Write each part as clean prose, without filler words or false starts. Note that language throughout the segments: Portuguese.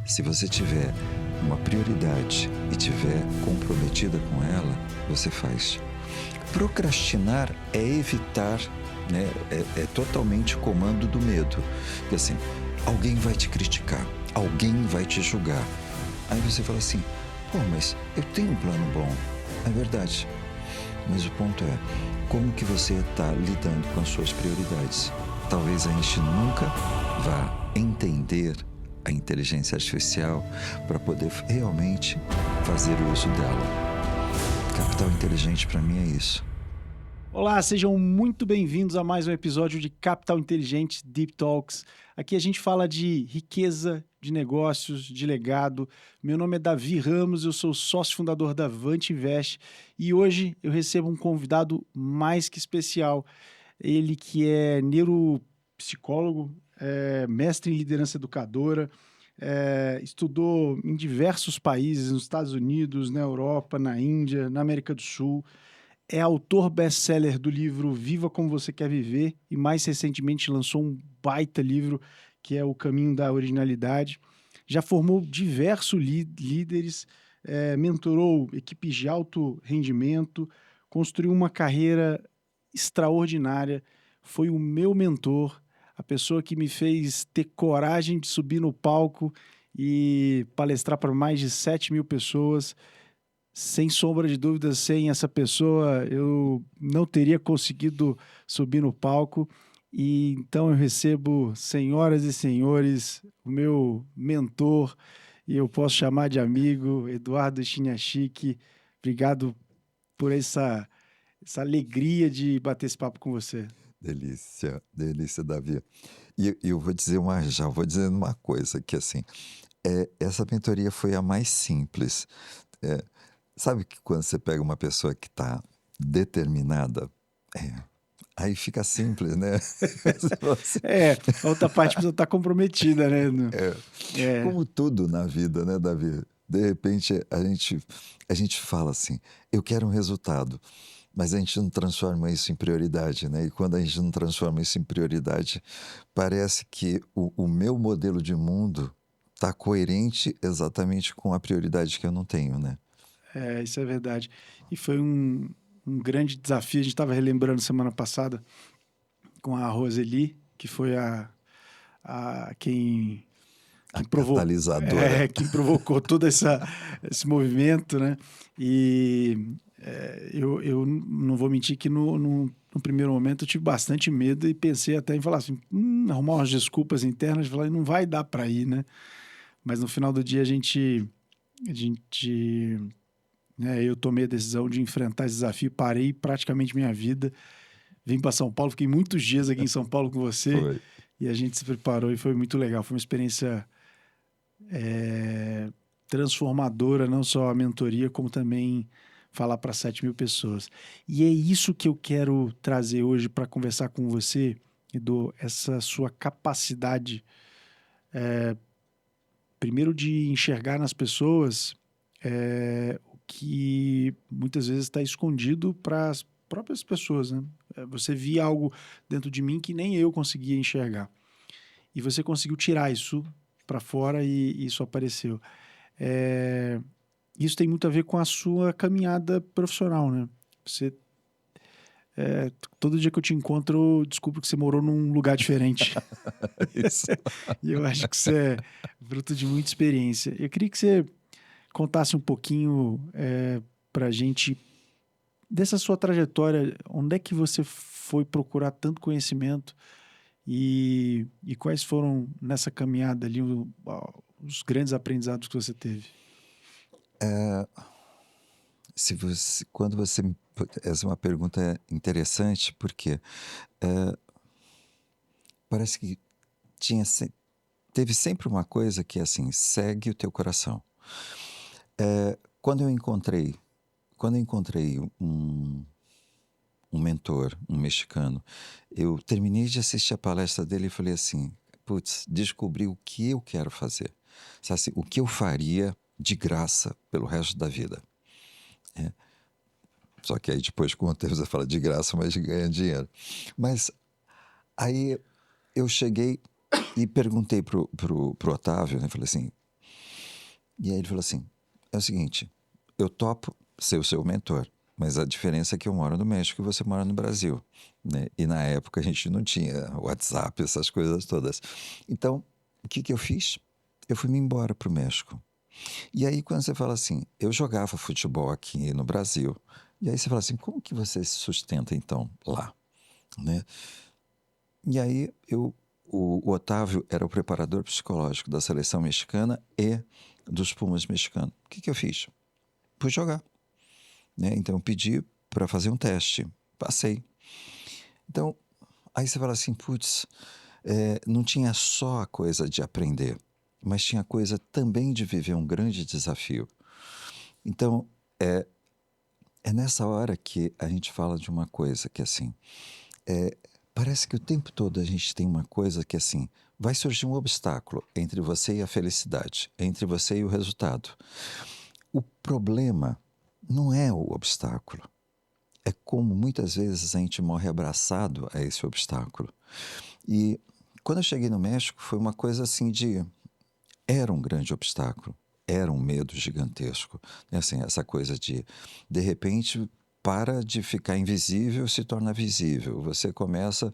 Se você tiver uma prioridade e tiver comprometida com ela, você faz. Procrastinar é evitar, né? É totalmente comando do medo. Porque assim, alguém vai te criticar, alguém vai te julgar. Aí você fala assim, pô, mas eu tenho um plano bom. É verdade. Mas o ponto é, como que você está lidando com as suas prioridades? Talvez a gente nunca vá entender a inteligência artificial para poder realmente fazer uso dela. Capital inteligente para mim é isso. Olá, sejam muito bem-vindos a mais um episódio de Capital Inteligente Deep Talks. Aqui a gente fala de riqueza, de negócios, de legado. Meu nome é Davi Ramos, eu sou sócio fundador da Vant Invest e hoje eu recebo um convidado mais que especial. Ele que é neuropsicólogo, mestre em liderança educadora, estudou em diversos países, nos Estados Unidos, na Europa, na Índia, na América do Sul. É autor best-seller do livro Viva Como Você Quer Viver e mais recentemente lançou um baita livro que é O Caminho da Originalidade. Já formou diversos líderes, mentorou equipes de alto rendimento, construiu uma carreira extraordinária, foi o meu mentor, a pessoa que me fez ter coragem de subir no palco e palestrar para mais de 7.000 pessoas. Sem sombra de dúvidas, sem essa pessoa, eu não teria conseguido subir no palco. E então eu recebo, senhoras e senhores, o meu mentor, e eu posso chamar de amigo, Eduardo Chiniachik. Obrigado por essa alegria de bater esse papo com você. Delícia, delícia, Davi. E eu vou dizer já vou dizendo uma coisa, que assim, essa mentoria foi a mais simples. É, sabe que quando você pega uma pessoa que está determinada, aí fica simples, né? Você- A outra parte precisa estar comprometida, né? é, É, como tudo na vida, né, Davi? De repente a gente fala assim, eu quero um resultado, mas a gente não transforma isso em prioridade, né? E quando a gente não transforma isso em prioridade, parece que o meu modelo de mundo está coerente exatamente com a prioridade que eu não tenho, né? Isso é verdade. E foi um grande desafio. A gente estava relembrando semana passada com a Roseli, que foi quem, A quem, provocou, catalisadora. quem provocou todo esse movimento, né? E eu não vou mentir que no primeiro momento eu tive bastante medo e pensei até em falar assim, arrumar umas desculpas internas, falar, não vai dar para ir, né? Mas no final do dia a gente eu tomei a decisão de enfrentar esse desafio, parei praticamente minha vida, vim para São Paulo, fiquei muitos dias aqui em São Paulo com você Foi. e a gente se preparou e foi muito legal. Foi uma experiência transformadora, não só a mentoria, como também falar para 7.000 pessoas. E é isso que eu quero trazer hoje para conversar com você, Edu, essa sua capacidade, primeiro de enxergar nas pessoas o que muitas vezes está escondido para as próprias pessoas, né? Você via algo dentro de mim que nem eu conseguia enxergar. E você conseguiu tirar isso para fora e isso apareceu. É, Isso tem muito a ver com a sua caminhada profissional, né? Você, todo dia que eu te encontro, eu descubro que você morou num lugar diferente. Isso. E eu acho que isso é fruto de muita experiência. Eu queria que você contasse um pouquinho para a gente dessa sua trajetória, onde é que você foi procurar tanto conhecimento e quais foram nessa caminhada ali os grandes aprendizados que você teve? Quando você essa é uma pergunta interessante, porque parece que tinha se teve sempre uma coisa que é assim: segue o teu coração. Quando eu encontrei um mentor, um mexicano, eu terminei de assistir a palestra dele e falei assim: "Putz, descobri o que eu quero fazer". Sabe assim, o que eu faria de graça pelo resto da vida. Só que aí depois com o tempo você fala de graça, mas ganha dinheiro. Mas aí eu cheguei e perguntei pro Otávio, né, falei assim: E aí ele falou assim: é o seguinte, eu topo ser o seu mentor, mas a diferença é que eu moro no México e você mora no Brasil, né? E na época a gente não tinha WhatsApp, essas coisas todas. Então, o que que eu fiz? Eu fui me embora para o México. E aí, quando você fala assim, eu jogava futebol aqui no Brasil, e aí você fala assim, como que você se sustenta então lá, né? E aí o Otávio era o preparador psicológico da seleção mexicana e dos Pumas mexicanos. O que que eu fiz? Fui jogar, né? Então eu pedi para fazer um teste, passei. Então aí você fala assim, putz, não tinha só a coisa de aprender, mas tinha a coisa também de viver um grande desafio. Então é nessa hora que a gente fala de uma coisa que assim, parece que o tempo todo a gente tem uma coisa que assim, vai surgir um obstáculo entre você e a felicidade, entre você e o resultado. O problema não é o obstáculo, é como muitas vezes a gente morre abraçado a esse obstáculo. E quando eu cheguei no México, foi uma coisa assim de. Era um grande obstáculo, era um medo gigantesco. Assim, essa coisa de repente, para de ficar invisível, se torna visível. Você começa.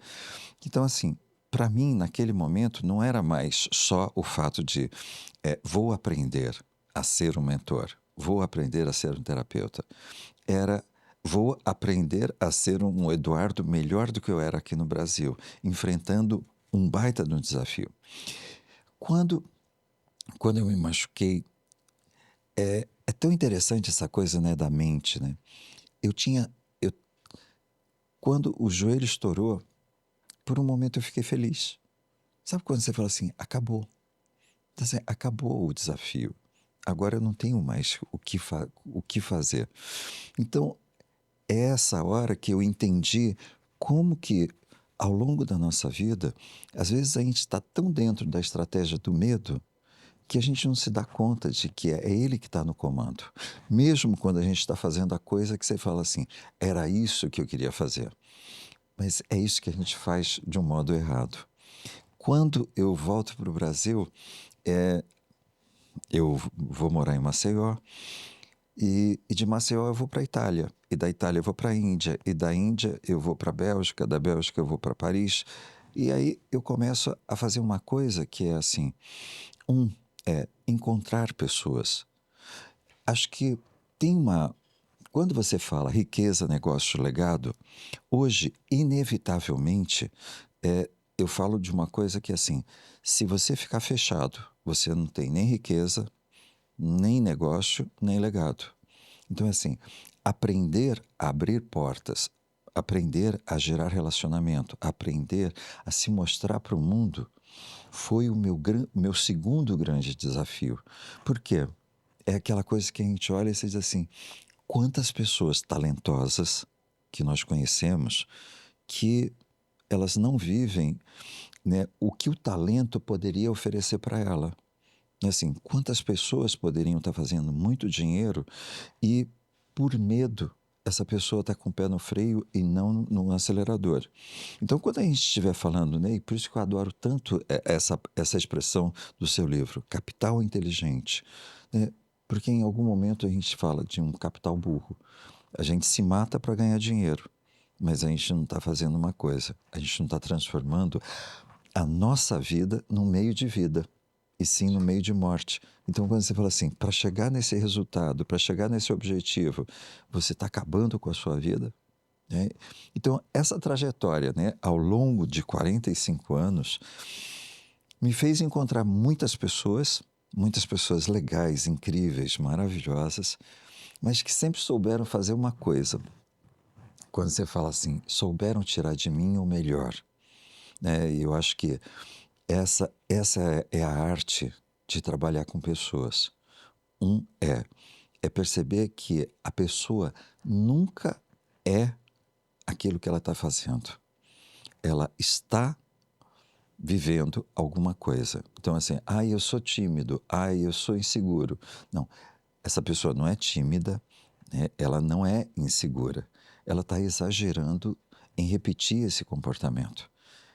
Então, assim, para mim, naquele momento, não era mais só o fato de vou aprender a ser um mentor, vou aprender a ser um terapeuta. Era vou aprender a ser um Eduardo melhor do que eu era aqui no Brasil, enfrentando um baita de um desafio. Quando, quando eu me machuquei, é tão interessante essa coisa, né, da mente, né? Eu tinha, eu, quando o joelho estourou, por um momento eu fiquei feliz. Sabe quando você fala assim, acabou, então, assim, acabou o desafio. Agora eu não tenho mais o que fazer. Então, é essa hora que eu entendi como que, ao longo da nossa vida, às vezes a gente está tão dentro da estratégia do medo que a gente não se dá conta de que é ele que está no comando. Mesmo quando a gente está fazendo a coisa que você fala assim, era isso que eu queria fazer. Mas é isso que a gente faz de um modo errado. Quando eu volto para o Brasil, eu vou morar em Maceió, e de Maceió eu vou para a Itália, e da Itália eu vou para a Índia, e da Índia eu vou para a Bélgica, da Bélgica eu vou para Paris. E aí eu começo a fazer uma coisa que é assim: é encontrar pessoas. Acho que tem uma. Quando você fala riqueza, negócio, legado, hoje, inevitavelmente, eu falo de uma coisa que assim: se você ficar fechado, você não tem nem riqueza, nem negócio, nem legado. Então, assim, aprender a abrir portas, aprender a gerar relacionamento, aprender a se mostrar para o mundo foi o meu segundo grande desafio. Por quê? É aquela coisa que a gente olha e diz assim: quantas pessoas talentosas que nós conhecemos que elas não vivem, né, o que o talento poderia oferecer para ela. Assim, quantas pessoas poderiam estar fazendo muito dinheiro e, por medo, essa pessoa está com o pé no freio e não no acelerador. Então, quando a gente estiver falando, né, e por isso que eu adoro tanto essa expressão do seu livro, capital inteligente, né, porque em algum momento a gente fala de um capital burro. A gente se mata para ganhar dinheiro, mas a gente não está fazendo uma coisa, a gente não está transformando a nossa vida num meio de vida, e sim no meio de morte. Então, quando você fala assim, para chegar nesse resultado, para chegar nesse objetivo, você está acabando com a sua vida, né? Então, essa trajetória, né, ao longo de 45 anos, me fez encontrar muitas pessoas legais, incríveis, maravilhosas, mas que sempre souberam fazer uma coisa. Quando você fala assim, souberam tirar de mim o melhor, né? E eu acho que essa é a arte de trabalhar com pessoas. É perceber que a pessoa nunca é aquilo que ela está fazendo. Ela está vivendo alguma coisa. Então, assim, eu sou tímido, eu sou inseguro. Não, essa pessoa não é tímida, né? Ela não é insegura. Ela está exagerando em repetir esse comportamento.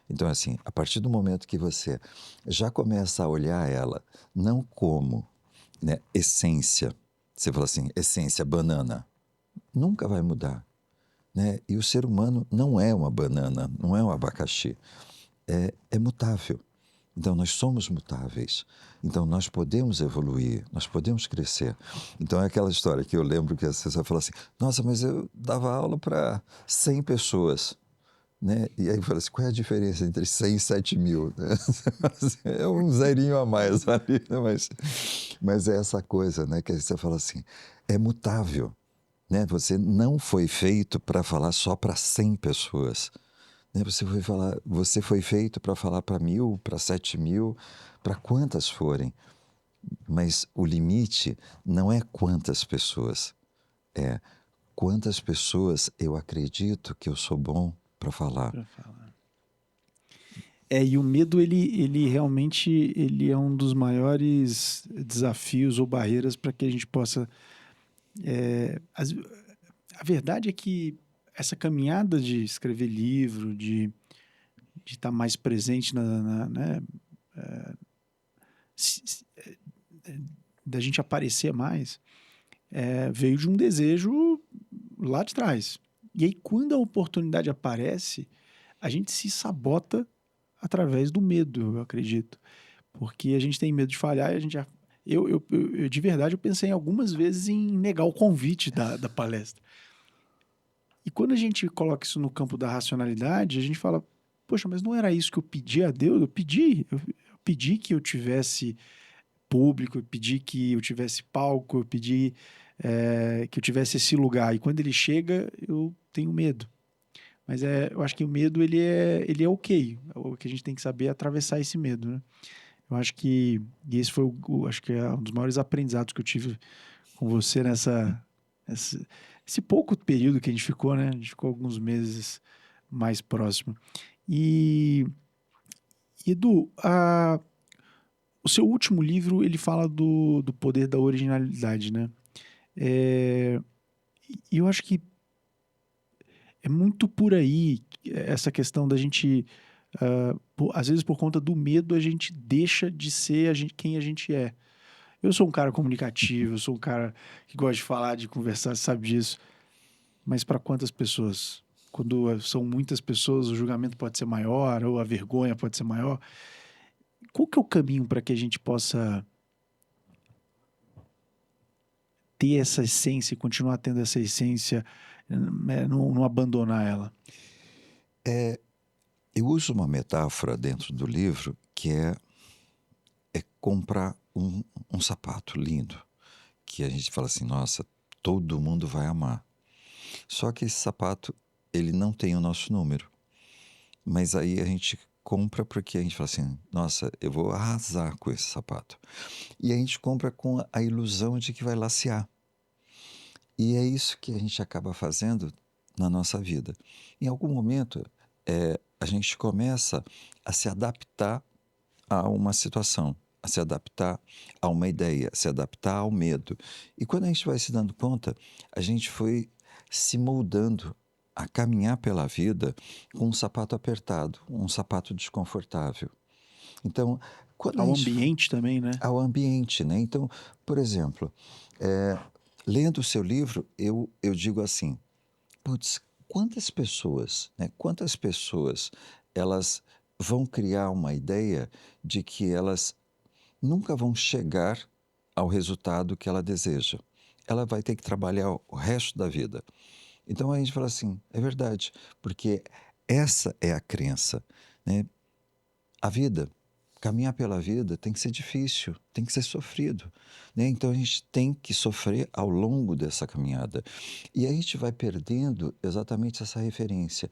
Então, assim, a partir do momento que você já começa a olhar ela não como né, essência. Você fala assim, essência, banana. Nunca vai mudar. Né? E o ser humano não é uma banana, não é um abacaxi. É mutável. Então, nós somos mutáveis. Então, nós podemos evoluir, nós podemos crescer. Então, é aquela história que eu lembro que a pessoa fala assim, nossa, mas eu dava aula para 100 pessoas. Né? E aí fala assim, qual é a diferença entre 100 e 7 mil? Né? É um zerinho a mais ali, né? Mas é essa coisa, né? Que aí você fala assim, é mutável. Né? Você não foi feito para falar só para 100 pessoas. Né? Você foi feito para falar para 1.000, para 7.000, para quantas forem. Mas o limite não é quantas pessoas, é quantas pessoas eu acredito que eu sou bom para falar. Pra falar. E o medo, ele realmente ele é um dos maiores desafios ou barreiras para que a gente possa... a verdade é que essa caminhada de escrever livro, de estar mais presente né, da gente aparecer mais, veio de um desejo lá de trás. E aí, quando a oportunidade aparece, a gente se sabota através do medo, eu acredito. Porque a gente tem medo de falhar e a gente já... de verdade, eu pensei algumas vezes em negar o convite da palestra. E quando a gente coloca isso no campo da racionalidade, a gente fala, poxa, mas não era isso que eu pedi a Deus? Eu pedi que eu tivesse público, eu pedi que eu tivesse palco, eu pedi que eu tivesse esse lugar. E quando ele chega, eu tenho medo. Mas eu acho que o medo, ele é ok. O que a gente tem que saber é atravessar esse medo, né? Eu acho que... E esse foi, acho que é um dos maiores aprendizados que eu tive com você esse pouco período que a gente ficou, né? A gente ficou alguns meses mais próximo. E, Edu, o seu último livro, ele fala do poder da originalidade, né? E eu acho que é muito por aí essa questão da gente, às vezes por conta do medo, a gente deixa de ser quem a gente é. Eu sou um cara comunicativo, eu sou um cara que gosta de falar, de conversar, sabe disso. Mas para quantas pessoas? Quando são muitas pessoas, o julgamento pode ser maior, ou a vergonha pode ser maior. Qual que é o caminho para que a gente possa ter essa essência e continuar tendo essa essência, não abandonar ela? Eu uso uma metáfora dentro do livro que é comprar um sapato lindo, que a gente fala assim, nossa, todo mundo vai amar. Só que esse sapato, ele não tem o nosso número. Mas aí a gente compra porque a gente fala assim, nossa, eu vou arrasar com esse sapato. E a gente compra com a ilusão de que vai lacear. E é isso que a gente acaba fazendo na nossa vida. Em algum momento, a gente começa a se adaptar a uma situação, a se adaptar a uma ideia, a se adaptar ao medo. E quando a gente vai se dando conta, a gente foi se moldando a caminhar pela vida com um sapato apertado, um sapato desconfortável. Então, quando a Ao gente... ambiente também, né? Ao ambiente, né? Então, por exemplo, lendo o seu livro, eu digo assim, putz, quantas pessoas, né? Quantas pessoas elas vão criar uma ideia de que elas nunca vão chegar ao resultado que ela deseja. Ela vai ter que trabalhar o resto da vida. Então a gente fala assim, é verdade, porque essa é a crença, né? A vida, caminhar pela vida tem que ser difícil, tem que ser sofrido, né? Então a gente tem que sofrer ao longo dessa caminhada. E a gente vai perdendo exatamente essa referência.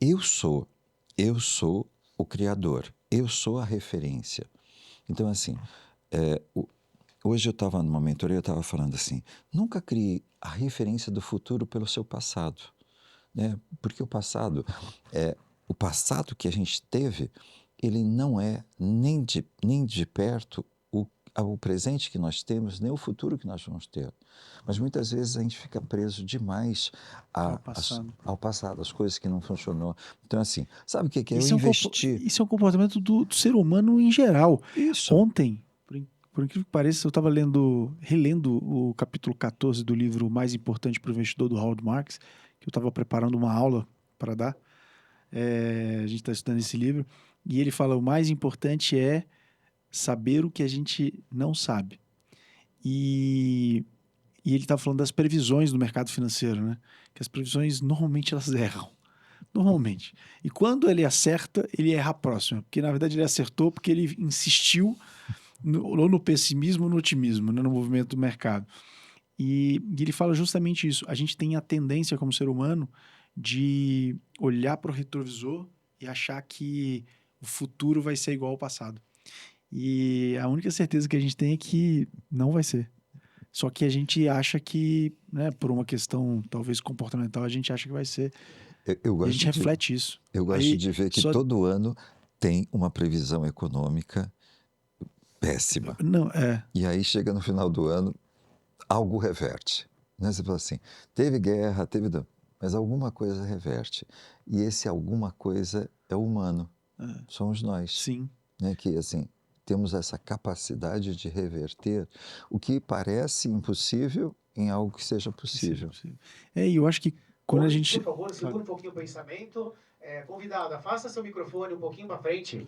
Eu sou o Criador, eu sou a referência. Então, assim, hoje eu estava numa mentoria, eu estava falando assim, nunca crie a referência do futuro pelo seu passado, né? Porque o passado que a gente teve, ele não é nem de perto o presente que nós temos, nem o futuro que nós vamos ter. Mas muitas vezes a gente fica preso demais ao passado, às coisas que não funcionou. Então, assim, sabe o que é? Eu investir. Isso é um comportamento do ser humano em geral. Isso. Ontem, Por incrível que pareça, eu estava relendo o capítulo 14 do livro Mais Importante para o Investidor, do Howard Marks, que eu estava preparando uma aula para dar. A gente está estudando esse livro, e ele fala: o mais importante é saber o que a gente não sabe. E ele estava falando das previsões do mercado financeiro, né? Que as previsões normalmente elas erram. Normalmente. E quando ele acerta, ele erra a próxima. Porque na verdade ele acertou porque ele insistiu ou no pessimismo ou no otimismo, né? No movimento do mercado. E ele fala justamente isso. A gente tem a tendência como ser humano de olhar para o retrovisor e achar que o futuro vai ser igual ao passado. E a única certeza que a gente tem é que não vai ser. Só que a gente acha que, né, por uma questão talvez comportamental, a gente acha que vai ser. Eu E a gente gosto de, reflete isso. eu gosto Aí de ver que só. todo ano tem uma previsão econômica péssima. Não, E aí chega no final do ano, algo reverte. Né? Você fala assim, teve guerra, mas alguma coisa reverte. E esse alguma coisa é humano, somos nós. Sim. Né? Que assim, temos essa capacidade de reverter o que parece impossível em algo que seja possível. Sim. E eu acho que quando a gente... Por favor, segura um pouquinho o pensamento. Convidado, afasta seu microfone um pouquinho para frente.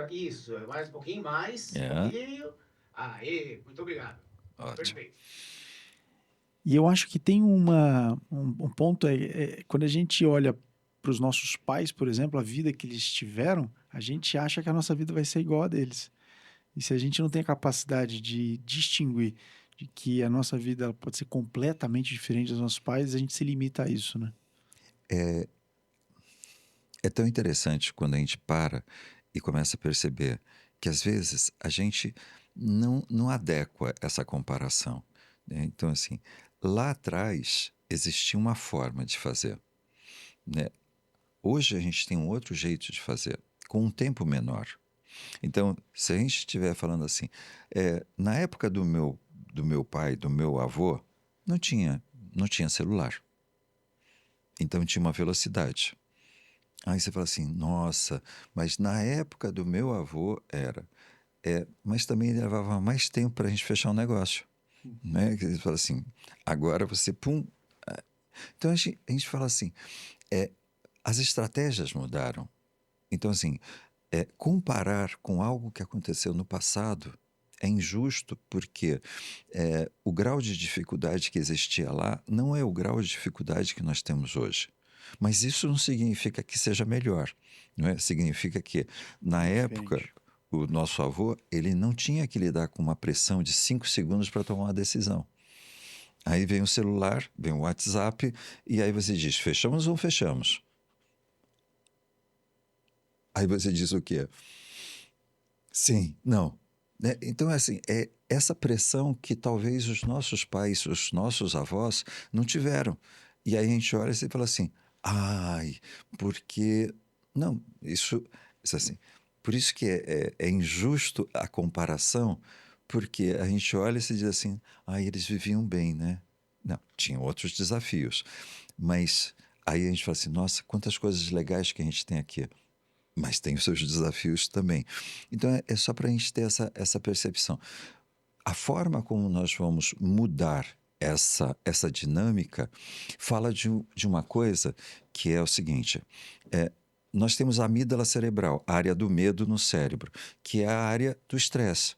Isso, mais um pouquinho mais. Um pouquinho. Aê, muito obrigado. Ótimo. Perfeito. E eu acho que tem um ponto, quando a gente olha para os nossos pais, por exemplo, a vida que eles tiveram, a gente acha que a nossa vida vai ser igual a deles. E se a gente não tem a capacidade de distinguir de que a nossa vida ela pode ser completamente diferente dos nossos pais, a gente se limita a isso, né? É tão interessante quando a gente para e começa a perceber que às vezes a gente não adequa essa comparação. Né? Então, assim, lá atrás existia uma forma de fazer. Né? Hoje a gente tem um outro jeito de fazer, com um tempo menor. Então, se a gente estiver falando assim, na época do meu pai, do meu avô, não tinha celular. Então tinha uma velocidade. Aí você fala assim, nossa, mas na época do meu avô era. Mas também levava mais tempo para a gente fechar um negócio. Né? Que ele fala assim, agora você, pum. Então a gente fala assim, as estratégias mudaram. Então, assim, comparar com algo que aconteceu no passado é injusto, porque o grau de dificuldade que existia lá não é o grau de dificuldade que nós temos hoje. Mas isso não significa que seja melhor. Não é? Significa que, na época, o nosso avô ele não tinha que lidar com uma pressão de 5 segundos para tomar uma decisão. Aí vem o celular, vem o WhatsApp, e aí você diz, fechamos ou não fechamos? Aí você diz o quê? Sim, não. Né? Então, assim, é essa pressão que talvez os nossos pais, os nossos avós não tiveram. E aí a gente olha e fala assim, ai, porque... Não, isso assim, por isso que é injusto a comparação, porque a gente olha e se diz assim, ai, eles viviam bem, né? Não, tinham outros desafios. Mas aí a gente fala assim, nossa, quantas coisas legais que a gente tem aqui. Mas tem os seus desafios também. Então, é só para a gente ter essa percepção. A forma como nós vamos mudar essa dinâmica fala de uma coisa que é o seguinte: nós temos a amígdala cerebral, a área do medo no cérebro, que é a área do estresse.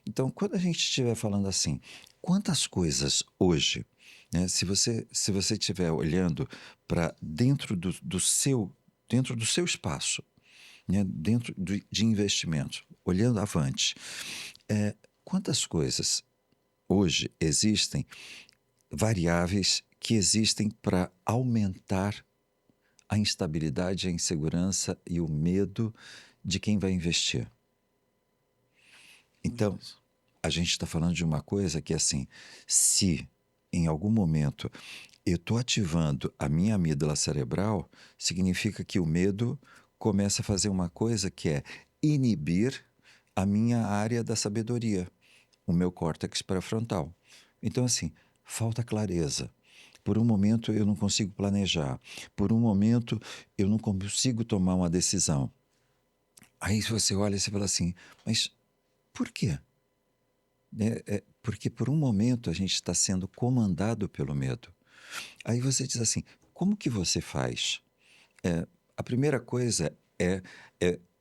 Então, quando a gente estiver falando assim, quantas coisas hoje, né, se você estiver olhando para dentro do seu espaço, né, dentro de investimento, olhando avante, quantas coisas hoje existem, variáveis que existem para aumentar a instabilidade, a insegurança e o medo de quem vai investir. Então, a gente está falando de uma coisa que, assim, se em algum momento eu estou ativando a minha amígdala cerebral, significa que o medo começa a fazer uma coisa que é inibir a minha área da sabedoria, o meu córtex pré-frontal. Então, assim, falta clareza. Por um momento eu não consigo planejar. Por um momento eu não consigo tomar uma decisão. Aí você olha e você fala assim, mas Por quê? Porque por um momento a gente está sendo comandado pelo medo. Aí você diz assim, como que você faz? A primeira coisa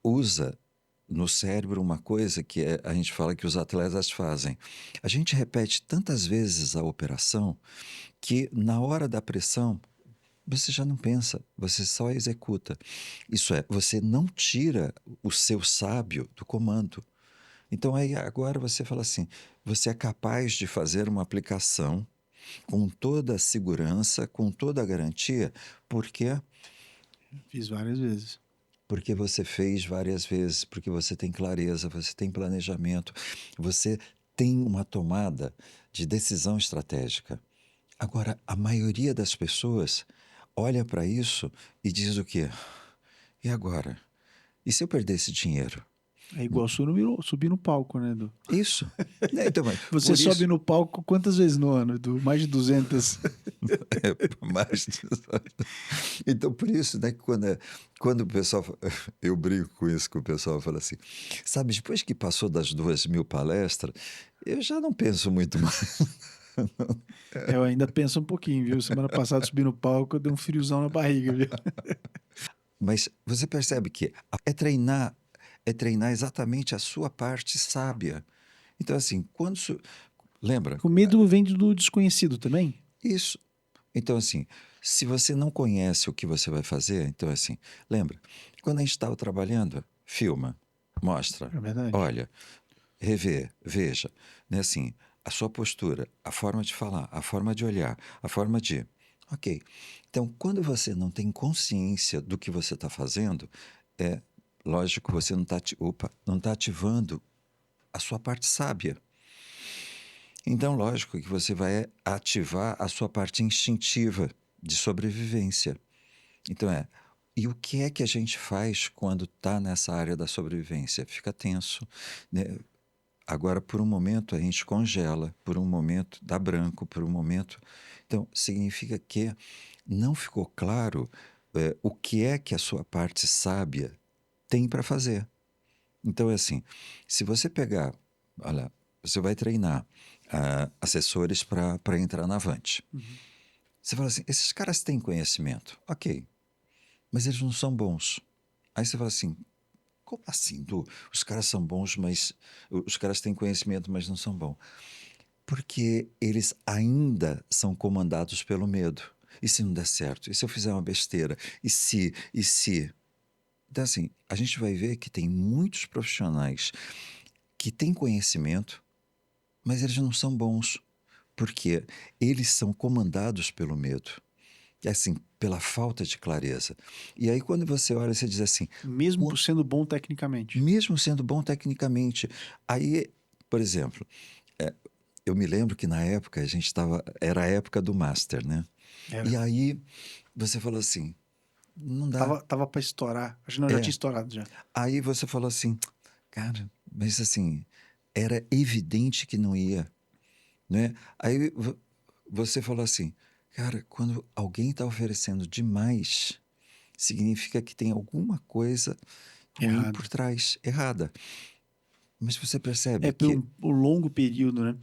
usa no cérebro uma coisa que a gente fala que os atletas fazem. A gente repete tantas vezes a operação que na hora da pressão você já não pensa, você só executa. Isso é, você não tira o seu sábio do comando. Então aí agora você fala assim, você é capaz de fazer uma aplicação com toda a segurança, com toda a garantia, porque Fiz várias vezes. porque você fez várias vezes, porque você tem clareza, você tem planejamento, você tem uma tomada de decisão estratégica. Agora, a maioria das pessoas olha para isso e diz o quê? E agora? E se eu perder esse dinheiro? É igual subir no palco, né, Edu? Isso. Então, Você sobe no palco quantas vezes no ano, Edu? Mais de 200. mais... Então, por isso, né, quando o pessoal... Eu brinco com isso, que o pessoal fala assim, sabe, depois que passou das 2.000 palestras, eu já não penso muito mais. Eu ainda penso um pouquinho, viu? Semana passada subi no palco, eu dei um friozão na barriga, viu? Mas você percebe que é treinar exatamente a sua parte sábia. Então, assim, lembra? O medo vem do desconhecido também? Isso. Então, assim, se você não conhece o que você vai fazer, então, assim, lembra? Quando a gente estava trabalhando, filma, mostra, É verdade. olha, revê, veja, né? Assim, a sua postura, a forma de falar, a forma de olhar, a forma de... Ok. Então, quando você não tem consciência do que você está fazendo, lógico, você não está ativando a sua parte sábia. Então, lógico que você vai ativar a sua parte instintiva de sobrevivência. Então, e o que é que a gente faz quando está nessa área da sobrevivência? Fica tenso, né? Agora, por um momento, a gente congela, por um momento dá branco, por um momento... Então, significa que não ficou claro o que é que a sua parte sábia tem para fazer. Então, é assim, se você pegar, olha, você vai treinar assessores para entrar na Avante. Uhum. Você fala assim, esses caras têm conhecimento, ok, mas eles não são bons. Aí você fala assim, como assim, Du? Os caras são bons, mas os caras têm conhecimento, mas não são bons. Porque eles ainda são comandados pelo medo. E se não der certo? E se eu fizer uma besteira? E se? E se? Então, assim, a gente vai ver que tem muitos profissionais que têm conhecimento, mas eles não são bons, porque eles são comandados pelo medo. E assim, pela falta de clareza. E aí, quando você olha, você diz assim... Mesmo sendo bom tecnicamente. Mesmo sendo bom tecnicamente. Aí, por exemplo, eu me lembro que na época era a época do Master, né? Era. E aí você falou assim, não dá. Tava para estourar. Acho que não, já tinha estourado já. Aí você falou assim, cara, mas assim, era evidente que não ia, né? Aí você falou assim, cara, quando alguém está oferecendo demais, significa que tem alguma coisa ruim por trás, errada. Mas você percebe que... um longo período, né?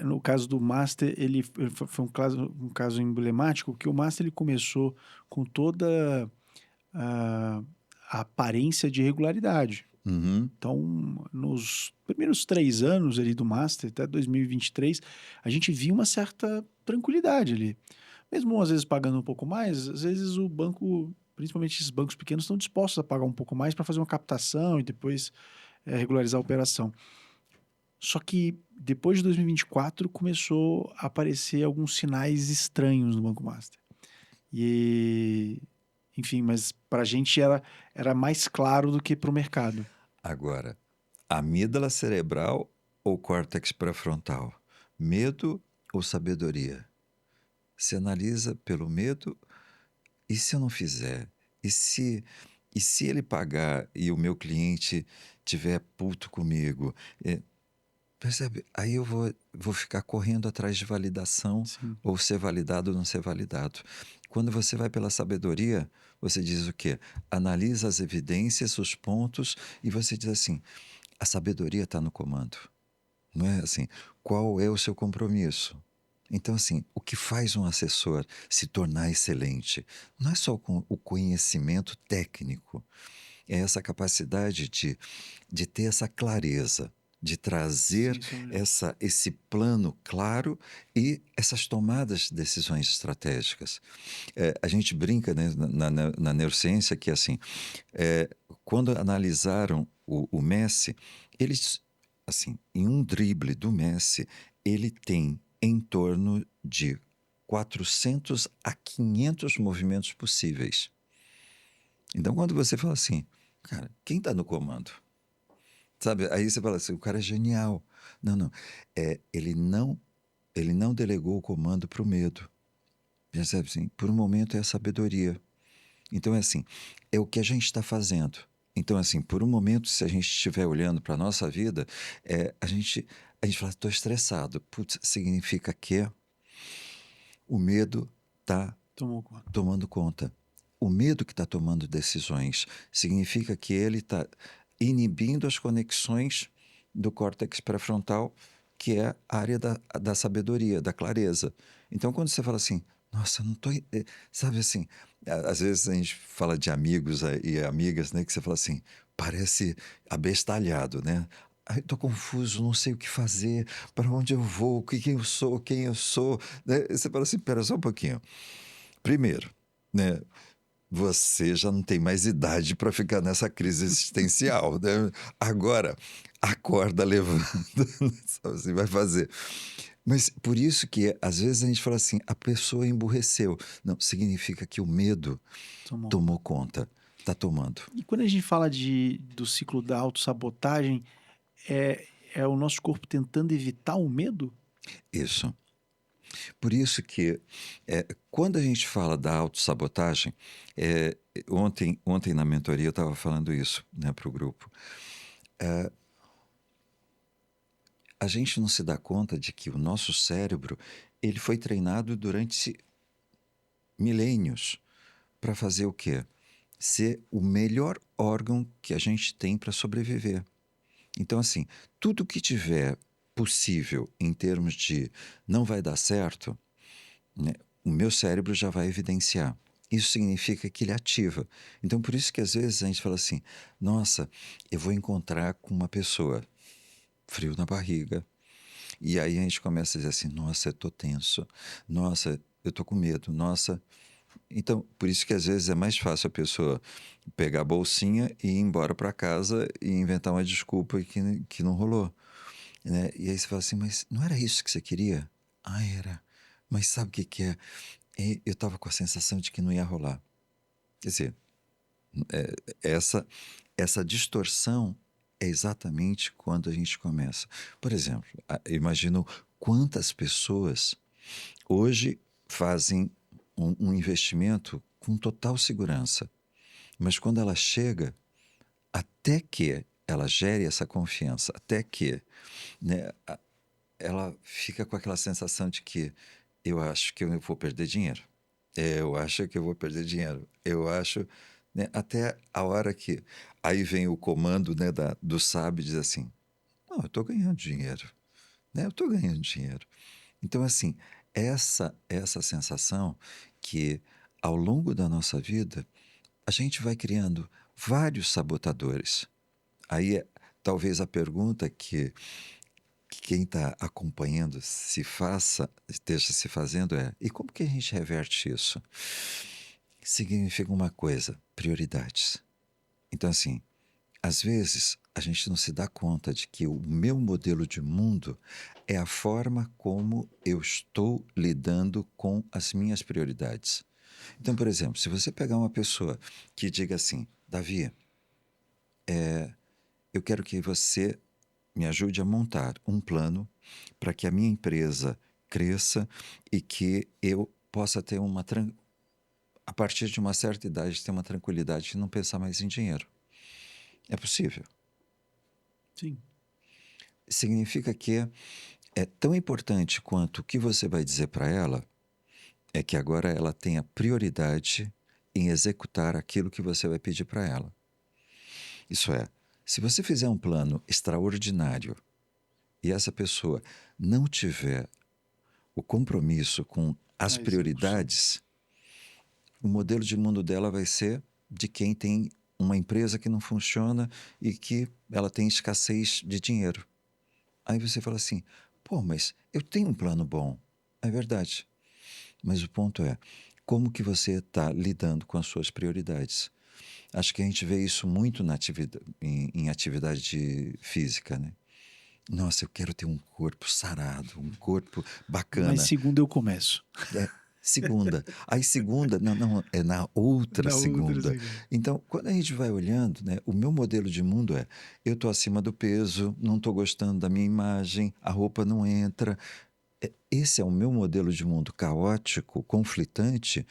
No caso do Master, ele foi um caso emblemático, que o Master ele começou com toda a aparência de regularidade. Uhum. Então, nos primeiros 3 anos ali do Master, até 2023, a gente via uma certa tranquilidade ali. Mesmo às vezes pagando um pouco mais, às vezes o banco, principalmente esses bancos pequenos, estão dispostos a pagar um pouco mais para fazer uma captação e depois regularizar a operação. Só que depois de 2024 começou a aparecer alguns sinais estranhos no Banco Master. E, enfim, mas para a gente era mais claro do que para o mercado. Agora, amígdala cerebral ou córtex pré-frontal? Medo ou sabedoria? Se analisa pelo medo, e se eu não fizer? E se ele pagar e o meu cliente tiver puto comigo? Percebe? Aí eu vou ficar correndo atrás de validação, Sim. ou ser validado ou não ser validado. Quando você vai pela sabedoria, você diz o quê? Analisa as evidências, os pontos, e você diz assim, a sabedoria está no comando. Não é assim, qual é o seu compromisso? Então, assim, o que faz um assessor se tornar excelente não é só com o conhecimento técnico, é essa capacidade de ter essa clareza, de trazer Sim, esse plano claro e essas tomadas de decisões estratégicas. A gente brinca, né, na neurociência que, assim, quando analisaram o Messi, eles, assim, em um drible do Messi, ele tem em torno de 400 a 500 movimentos possíveis. Então, quando você fala assim, cara, quem está no comando? Sabe? Aí você fala assim, o cara é genial. Não, não. Ele não delegou o comando para o medo. Percebe assim? Por um momento é a sabedoria. Então é assim, é o que a gente está fazendo. Então, assim, por um momento, se a gente estiver olhando para a nossa vida, a gente fala, estou estressado. Putz, significa que o medo está tomou conta. tomando conta. O medo que está tomando decisões significa que ele está inibindo as conexões do córtex pré-frontal, que é a área da sabedoria, da clareza. Então, quando você fala assim, nossa, não estou... Sabe assim, às vezes a gente fala de amigos e amigas, né, que você fala assim, parece abestalhado, né? Ai, estou confuso, não sei o que fazer, para onde eu vou, quem eu sou. Né? Você fala assim, espera só um pouquinho. Primeiro, né? Você já não tem mais idade para ficar nessa crise existencial, né? Agora, acorda, levanta, sabe assim, vai fazer. Mas por isso que, às vezes, a gente fala assim, a pessoa emburreceu. Não, significa que o medo tomou conta, está tomando. E quando a gente fala do ciclo da autossabotagem, é o nosso corpo tentando evitar o medo? Isso. Por isso que, quando a gente fala da autossabotagem, ontem na mentoria eu estava falando isso, né, para o grupo. A gente não se dá conta de que o nosso cérebro ele foi treinado durante milênios para fazer o quê? Ser o melhor órgão que a gente tem para sobreviver. Então, assim, tudo que tiver possível em termos de não vai dar certo, né, o meu cérebro já vai evidenciar. Isso significa que ele ativa. Então, por isso que às vezes a gente fala assim, nossa, eu vou encontrar com uma pessoa, frio na barriga. E aí a gente começa a dizer assim, nossa, eu tô tenso, nossa, eu tô com medo, nossa. Então, por isso que às vezes é mais fácil a pessoa pegar a bolsinha e ir embora para casa e inventar uma desculpa que não rolou, né? E aí você fala assim, mas não era isso que você queria? Ah, era. Mas sabe o que que é? Eu tava com a sensação de que não ia rolar. Quer dizer, é, essa distorção é exatamente quando a gente começa. Por exemplo, imagino quantas pessoas hoje fazem um investimento com total segurança, mas quando ela chega, até que ela gere essa confiança, até que, né, ela fica com aquela sensação de que eu acho que eu vou perder dinheiro. Eu acho que eu vou perder dinheiro. Eu acho, né, até a hora que aí vem o comando, né, do sábio e diz assim: não, eu estou ganhando dinheiro, né? Eu estou ganhando dinheiro. Então, assim, essa sensação que ao longo da nossa vida a gente vai criando vários sabotadores. Aí talvez a pergunta que quem está acompanhando esteja se fazendo é: e como que a gente reverte isso? Significa uma coisa: prioridades. Então, assim, às vezes a gente não se dá conta de que o meu modelo de mundo é a forma como eu estou lidando com as minhas prioridades. Então, por exemplo, se você pegar uma pessoa que diga assim: Davi, eu quero que você me ajude a montar um plano para que a minha empresa cresça e que eu possa ter a partir de uma certa idade, ter uma tranquilidade de não pensar mais em dinheiro. É possível. Sim. Significa que é tão importante quanto o que você vai dizer para ela, é que agora ela tenha prioridade em executar aquilo que você vai pedir para ela. Isso é, Se você fizer um plano extraordinário e essa pessoa não tiver o compromisso com as prioridades, o modelo de mundo dela vai ser de quem tem uma empresa que não funciona e que ela tem escassez de dinheiro. Aí você fala assim, pô, mas eu tenho um plano bom. É verdade. Mas o ponto é, como que você está lidando com as suas prioridades? Acho que a gente vê isso muito em atividade física, né? Nossa, eu quero ter um corpo sarado, um corpo bacana. Mas segunda eu começo. Segunda. Aí segunda, não, é na outra segunda. Então, quando a gente vai olhando, né, o meu modelo de mundo é, eu estou acima do peso, não estou gostando da minha imagem, a roupa não entra. Esse é o meu modelo de mundo caótico, conflitante,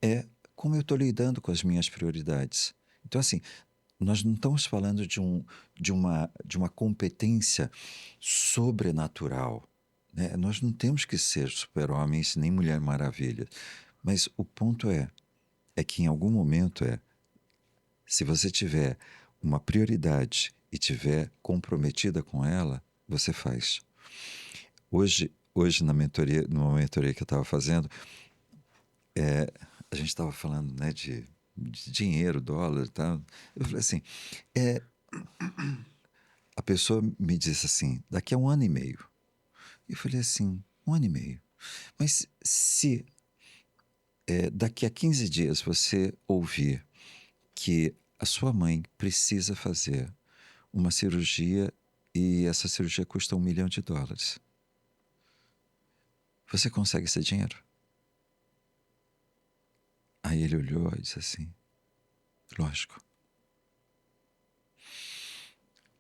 é como eu estou lidando com as minhas prioridades. Então, assim, nós não estamos falando de uma competência sobrenatural, né? Nós não temos que ser super-homens nem Mulher Maravilha. Mas o ponto é que em algum momento se você tiver uma prioridade e tiver comprometida com ela, você faz. Hoje numa mentoria que eu estava fazendo, a gente estava falando, né, de dinheiro, dólar e tal. Eu falei assim, a pessoa me disse assim, daqui a 1 ano e meio. Eu falei assim, 1 ano e meio. Mas se daqui a 15 dias você ouvir que a sua mãe precisa fazer uma cirurgia e essa cirurgia custa US$1 milhão, você consegue esse dinheiro? Aí ele olhou e disse assim, lógico.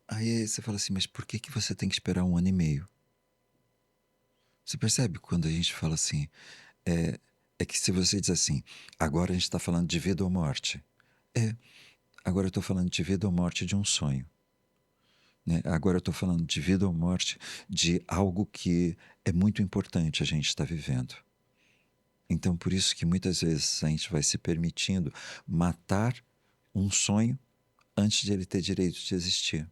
Aí você fala assim, mas por que você tem que esperar 1 ano e meio? Você percebe quando a gente fala assim, é que se você diz assim, agora a gente está falando de vida ou morte. Agora eu estou falando de vida ou morte de um sonho. Né? Agora eu estou falando de vida ou morte de algo que é muito importante a gente estar vivendo. Então, por isso que muitas vezes a gente vai se permitindo matar um sonho antes de ele ter direito de existir.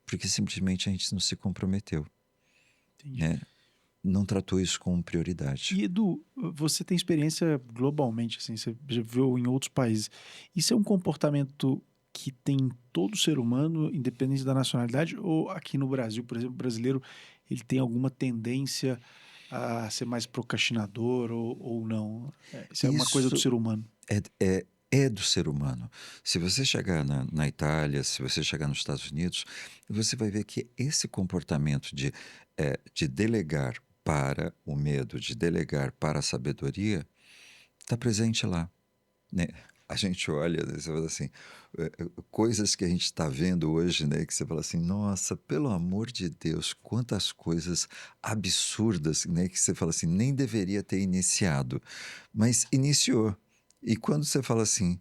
Porque simplesmente a gente não se comprometeu. Né? Não tratou isso como prioridade. E Edu, você tem experiência globalmente, assim, você já viu em outros países. Isso é um comportamento que tem em todo ser humano, independente da nacionalidade, ou aqui no Brasil, por exemplo, o brasileiro, ele tem alguma tendência a ser mais procrastinador ou não? Isso é uma coisa do ser humano. É do ser humano. Se você chegar na Itália, se você chegar nos Estados Unidos, você vai ver que esse comportamento de delegar para o medo, de delegar para a sabedoria, está presente lá. Né? A gente olha, né, você fala assim, coisas que a gente está vendo hoje, né, que você fala assim, nossa, pelo amor de Deus, quantas coisas absurdas, né, que você fala assim, nem deveria ter iniciado, mas iniciou. E quando você fala assim,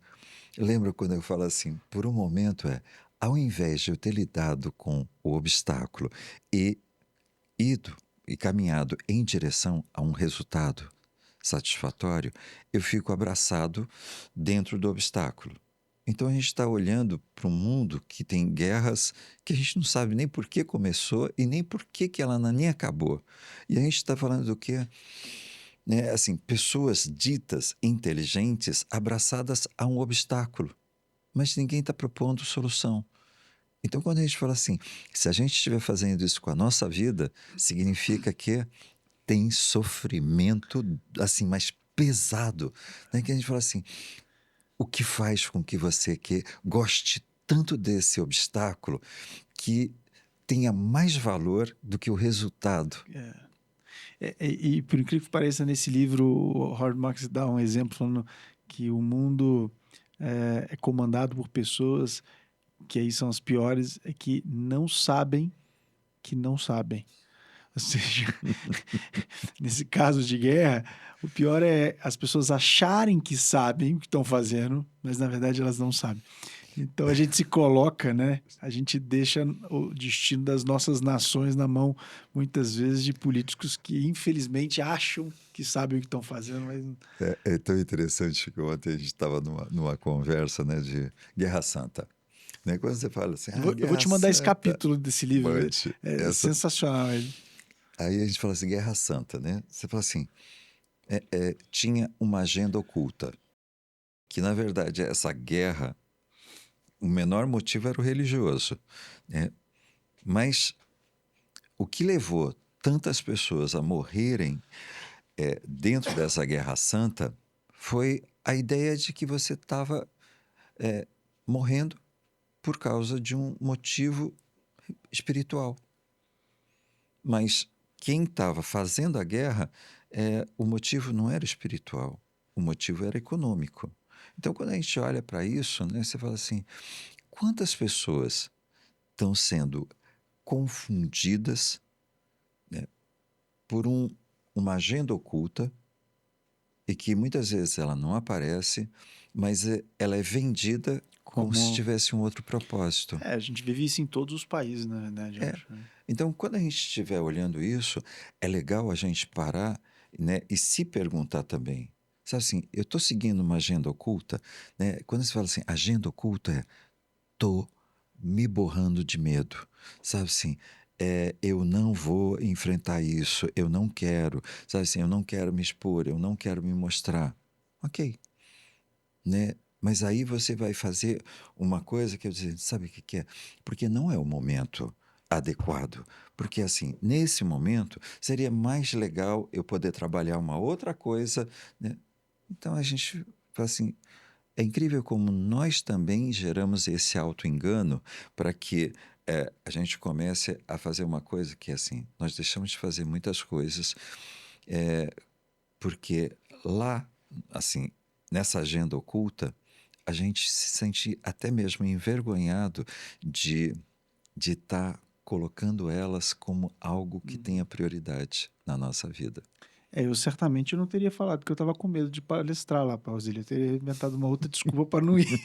lembra quando eu falo assim, por um momento ao invés de eu ter lidado com o obstáculo e ido e caminhado em direção a um resultado satisfatório, eu fico abraçado dentro do obstáculo. Então a gente está olhando para um mundo que tem guerras que a gente não sabe nem por que começou e nem por que ela nem acabou. E a gente está falando do quê? Né, assim, pessoas ditas inteligentes abraçadas a um obstáculo, mas ninguém está propondo solução. Então, quando a gente fala assim, se a gente estiver fazendo isso com a nossa vida, significa que tem sofrimento assim mais pesado, né? Que a gente fala assim, o que faz com que você que goste tanto desse obstáculo que tenha mais valor do que o resultado? E por incrível que pareça, nesse livro, o Howard Marks dá um exemplo falando que o mundo é comandado por pessoas que aí são as piores, é que não sabem que não sabem. Ou seja, nesse caso de guerra, o pior é as pessoas acharem que sabem o que estão fazendo, mas na verdade elas não sabem. Então a gente se coloca, né? A gente deixa o destino das nossas nações na mão, muitas vezes, de políticos que infelizmente acham que sabem o que estão fazendo, mas... É tão interessante que ontem a gente estava numa conversa, né, de Guerra Santa. Né? Quando você fala assim... Eu vou te mandar esse capítulo desse livro. Mande. É sensacional ele. Aí a gente fala assim, Guerra Santa, né? Você fala assim, tinha uma agenda oculta, que na verdade essa guerra, o menor motivo era o religioso, né? Mas o que levou tantas pessoas a morrerem dentro dessa Guerra Santa foi a ideia de que você estava morrendo por causa de um motivo espiritual. Mas quem estava fazendo a guerra, o motivo não era espiritual, o motivo era econômico. Então, quando a gente olha para isso, né, você fala assim, quantas pessoas estão sendo confundidas, né, por uma agenda oculta e que muitas vezes ela não aparece, mas ela é vendida como se tivesse um outro propósito. A gente vive isso em todos os países, na verdade. Então, quando a gente estiver olhando isso, é legal a gente parar, né, e se perguntar também. Sabe assim, eu estou seguindo uma agenda oculta, né? Quando você fala assim, agenda oculta estou me borrando de medo. Sabe assim, eu não vou enfrentar isso, eu não quero. Sabe assim, eu não quero me expor, eu não quero me mostrar. Ok, né? Mas aí você vai fazer uma coisa que eu disse, sabe o que é? Porque não é o momento adequado. Porque, assim, nesse momento, seria mais legal eu poder trabalhar uma outra coisa, né? Então, a gente fala assim, é incrível como nós também geramos esse auto-engano para que a gente comece a fazer uma coisa que, assim, nós deixamos de fazer muitas coisas porque lá, assim, nessa agenda oculta, a gente se sente até mesmo envergonhado de estar colocando elas como algo que tenha prioridade na nossa vida. Eu certamente não teria falado, porque eu estava com medo de palestrar lá para a Rosília. Eu teria inventado uma outra desculpa para não ir.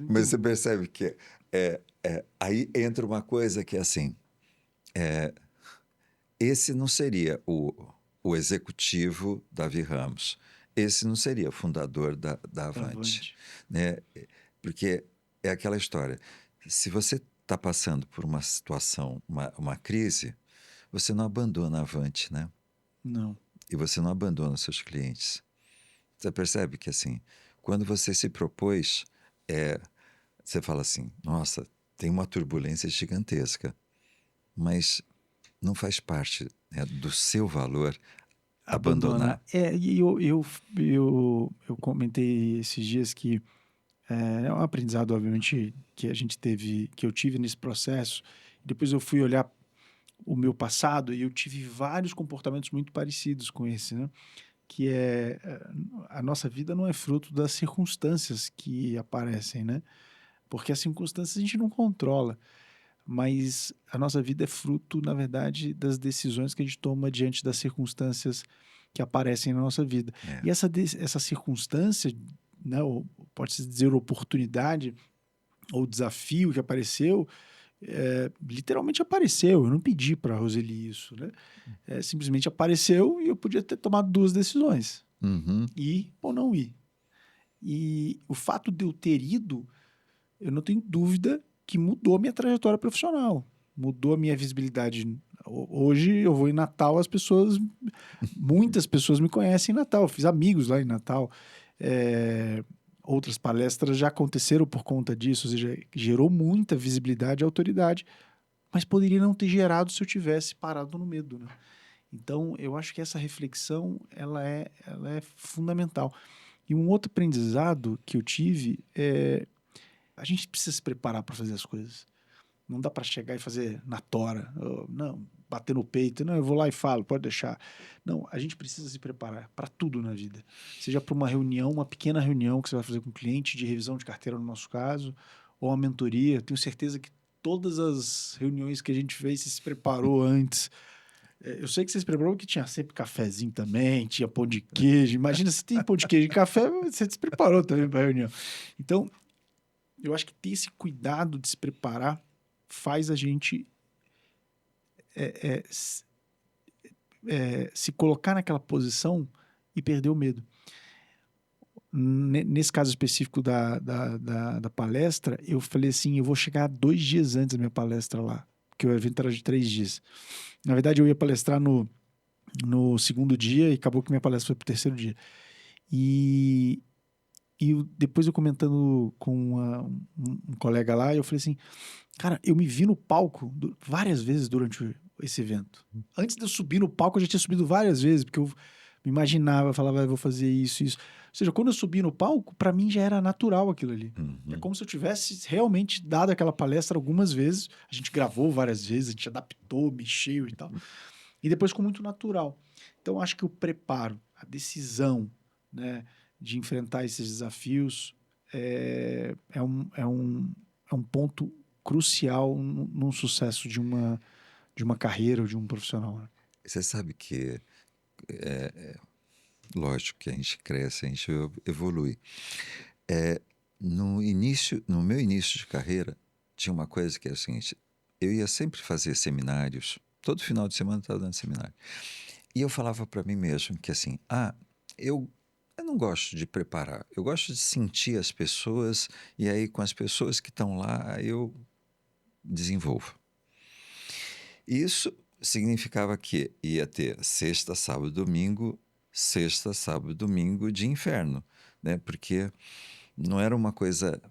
Mas você percebe que aí entra uma coisa que é assim, esse não seria o executivo Davi Ramos, esse não seria o fundador da Avante, né? Porque é aquela história, se você está passando por uma situação, uma crise, você não abandona a Avante, né? Não. E você não abandona os seus clientes. Você percebe que, assim, quando você se propôs, você fala assim, nossa, tem uma turbulência gigantesca, mas não faz parte, né, do seu valor abandonar. E eu comentei esses dias que é um aprendizado, obviamente, que a gente teve, que eu tive nesse processo. Depois eu fui olhar o meu passado e eu tive vários comportamentos muito parecidos com esse, né? Que a nossa vida não é fruto das circunstâncias que aparecem, né? Porque as circunstâncias a gente não controla, mas a nossa vida é fruto, na verdade, das decisões que a gente toma diante das circunstâncias que aparecem na nossa vida. E essa circunstância, né, ou pode-se dizer oportunidade ou desafio que apareceu, literalmente apareceu. Eu não pedi para a Roseli isso, né? Simplesmente apareceu e eu podia ter tomado duas decisões. Uhum. Ir ou não ir. E o fato de eu ter ido, eu não tenho dúvida que mudou a minha trajetória profissional. Mudou a minha visibilidade. Hoje eu vou em Natal, muitas pessoas me conhecem em Natal. Eu fiz amigos lá em Natal. Outras palestras já aconteceram por conta disso, ou seja, gerou muita visibilidade e autoridade, mas poderia não ter gerado se eu tivesse parado no medo, né? Então, eu acho que essa reflexão ela é fundamental. E um outro aprendizado que eu tive a gente precisa se preparar para fazer as coisas. Não dá para chegar e fazer na tora. Não, bater no peito. Não, eu vou lá e falo, pode deixar. Não, a gente precisa se preparar para tudo na vida. Seja para uma reunião, uma pequena reunião que você vai fazer com o cliente, de revisão de carteira no nosso caso, ou uma mentoria. Tenho certeza que todas as reuniões que a gente fez, você se preparou antes. Eu sei que você se preparou porque tinha sempre cafezinho também, tinha pão de queijo. Imagina, se tem pão de queijo e café, você se preparou também para a reunião. Então, eu acho que ter esse cuidado de se preparar faz a gente se colocar naquela posição e perder o medo. nesse caso específico da palestra, eu falei assim, eu vou chegar 2 dias antes da minha palestra lá, porque o evento era de 3 dias. Na verdade, eu ia palestrar no segundo dia e acabou que minha palestra foi pro terceiro dia. E depois eu comentando com um colega lá, eu falei assim, cara, eu me vi no palco várias vezes durante esse evento. Antes de eu subir no palco, eu já tinha subido várias vezes, porque eu me imaginava, falava, eu vou fazer isso, isso. Ou seja, quando eu subi no palco, para mim já era natural aquilo ali. É como se eu tivesse realmente dado aquela palestra algumas vezes. A gente gravou várias vezes, a gente adaptou, mexeu e tal. E depois ficou muito natural. Então, acho que o preparo, a decisão, né, de enfrentar esses desafios é um ponto crucial num sucesso de uma carreira ou de um profissional. Né? Você sabe que, lógico que a gente cresce, a gente evolui. No meu início de carreira, tinha uma coisa que é o seguinte, eu ia sempre fazer seminários, todo final de semana eu estava dando seminário. E eu falava para mim mesmo que assim, eu não gosto de preparar, eu gosto de sentir as pessoas e aí com as pessoas que estão lá eu desenvolvo. Isso significava que ia ter sexta, sábado, domingo de inferno, né? Porque não era uma coisa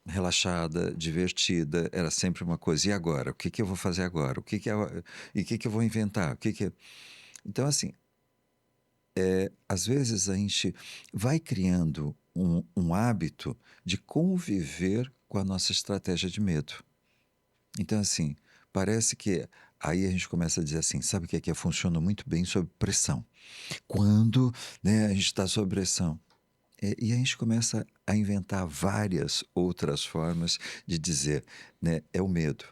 relaxada, divertida, era sempre uma coisa, e agora? O que eu vou fazer agora? O que eu vou inventar? Então, assim, às vezes a gente vai criando um hábito de conviver com a nossa estratégia de medo. Então, assim, parece que aí a gente começa a dizer assim, sabe o que é que funciona muito bem sob pressão? Quando, né, a gente está sob pressão. E a gente começa a inventar várias outras formas de dizer, né, é o medo.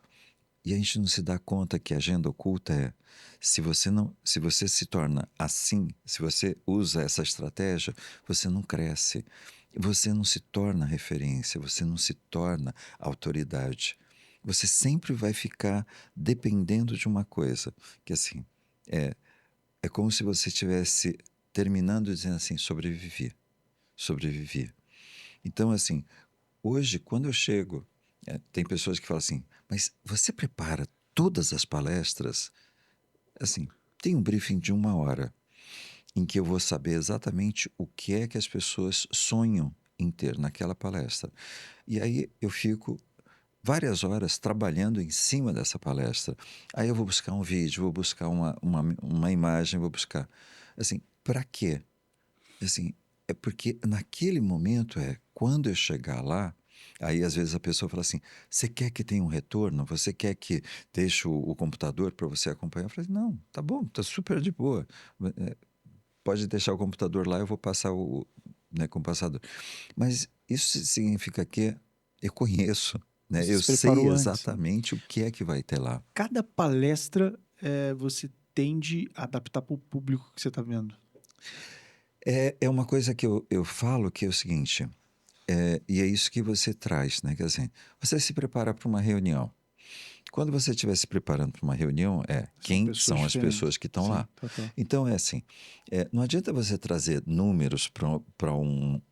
E a gente não se dá conta que a agenda oculta se você se torna assim, se você usa essa estratégia, você não cresce, você não se torna referência, você não se torna autoridade. Você sempre vai ficar dependendo de uma coisa, que assim, é como se você estivesse terminando dizendo assim, sobrevivi. Então, assim, hoje, quando eu chego, tem pessoas que falam assim, mas você prepara todas as palestras? Assim, tem um briefing de 1 hora, em que eu vou saber exatamente o que é que as pessoas sonham em ter naquela palestra. E aí eu fico várias horas trabalhando em cima dessa palestra. Aí eu vou buscar um vídeo, vou buscar uma imagem, vou buscar... Assim, para quê? Assim, é porque naquele momento quando eu chegar lá, aí às vezes a pessoa fala assim, você quer que tenha um retorno? Você quer que deixe o computador para você acompanhar? Eu falei, não, tá bom, tá super de boa. Pode deixar o computador lá, eu vou passar né, com o passador. Mas isso significa que eu conheço, né? Você Eu se sei preparou antes. exatamente o que é que vai ter lá. Cada palestra você tende a adaptar para o público que você está vendo. É uma coisa que eu falo que é o seguinte, e é isso que você traz, né? Quer dizer, você se prepara para uma reunião. Quando você estiver se preparando para uma reunião, quem são as pessoas que estão lá. Total. Então, assim, não adianta você trazer números para um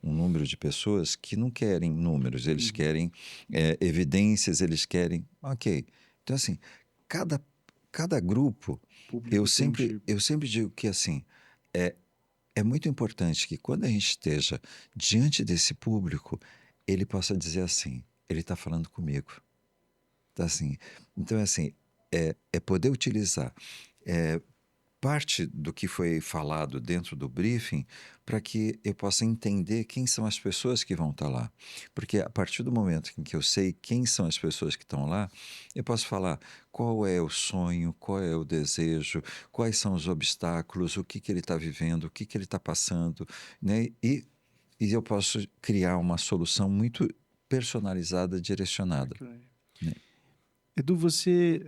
número de pessoas que não querem números, eles querem evidências, eles querem... Ok. Então, assim, cada grupo, Público eu tem um sempre, tipo. eu sempre digo que, assim, é muito importante que quando a gente esteja diante desse público, ele possa dizer assim, ele está falando comigo. Tá assim, então, assim, é poder utilizar parte do que foi falado dentro do briefing para que eu possa entender quem são as pessoas que vão estar lá. Porque a partir do momento em que eu sei quem são as pessoas que estão lá, eu posso falar qual é o sonho, qual é o desejo, quais são os obstáculos, o que ele está vivendo, o que ele está passando, né? E eu posso criar uma solução muito personalizada, direcionada. Né? Edu, você...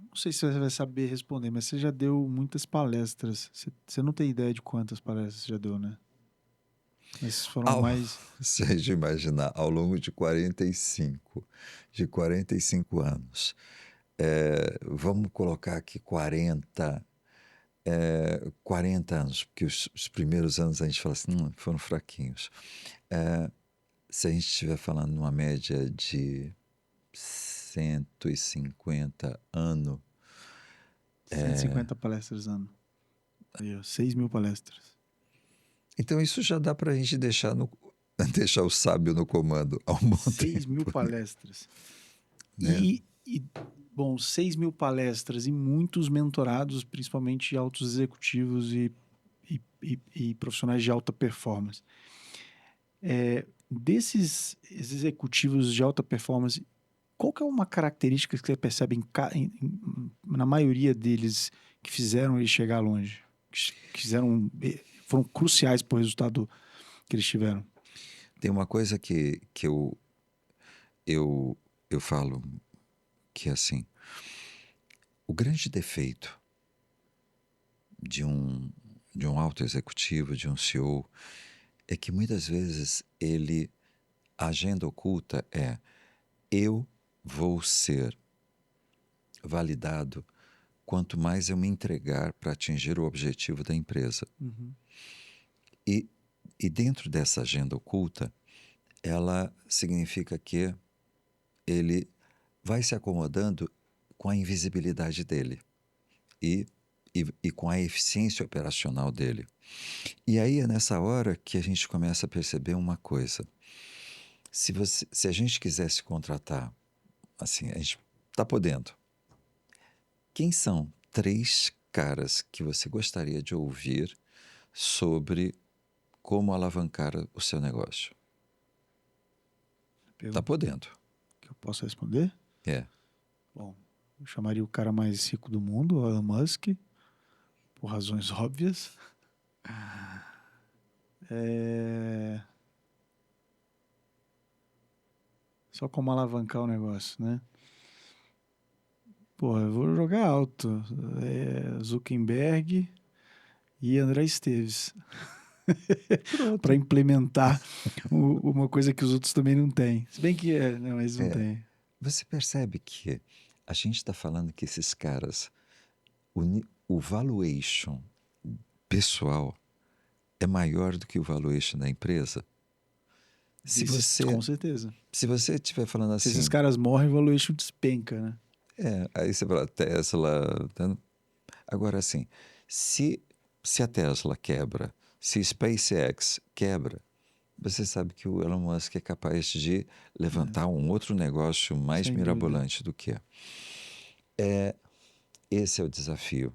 Não sei se você vai saber responder, mas você já deu muitas palestras. Você não tem ideia de quantas palestras você já deu, né? Mas foram mais... Se a gente imaginar, ao longo de 45 anos, vamos colocar aqui 40, 40 anos, porque os primeiros anos a gente fala assim, foram fraquinhos. Se a gente estiver falando numa média de 150 anos, 150 palestras ano. Aí, ó, 6.000 palestras. então isso já dá para a gente deixar o sábio no comando há um bom 6.000 tempo, palestras. né? Bom, 6.000 palestras e muitos mentorados, principalmente altos executivos e profissionais de alta performance. Desses executivos de alta performance, qual que é uma característica que você percebe na maioria deles que fizeram eles chegar longe? Foram cruciais para o resultado que eles tiveram? Tem uma coisa que eu falo que assim, o grande defeito de um alto executivo, de um CEO, é que muitas vezes a agenda oculta é: eu vou ser validado quanto mais eu me entregar para atingir o objetivo da empresa. Uhum. E dentro dessa agenda oculta, ela significa que ele vai se acomodando com a invisibilidade dele e com a eficiência operacional dele. E aí é nessa hora que a gente começa a perceber uma coisa. Se a gente quisesse contratar, assim, a gente está podendo. Quem são 3 caras que você gostaria de ouvir sobre como alavancar o seu negócio? Está podendo. Que eu posso responder? Bom, eu chamaria o cara mais rico do mundo, o Elon Musk, por razões óbvias. Só como alavancar o negócio, né? Pô, eu vou jogar alto. Zuckerberg e André Esteves. Para implementar uma coisa que os outros também não têm. Se bem que não, eles não têm. Você percebe que a gente está falando que esses caras, o valuation pessoal é maior do que o valuation da empresa? Com certeza. Se você estiver falando assim... Se esses caras morrem, o valuation despenca, né? Aí você fala, Tesla... Agora, assim, se a Tesla quebra, se SpaceX quebra, você sabe que o Elon Musk é capaz de levantar um outro negócio mais Sem mirabolante do que esse é o desafio,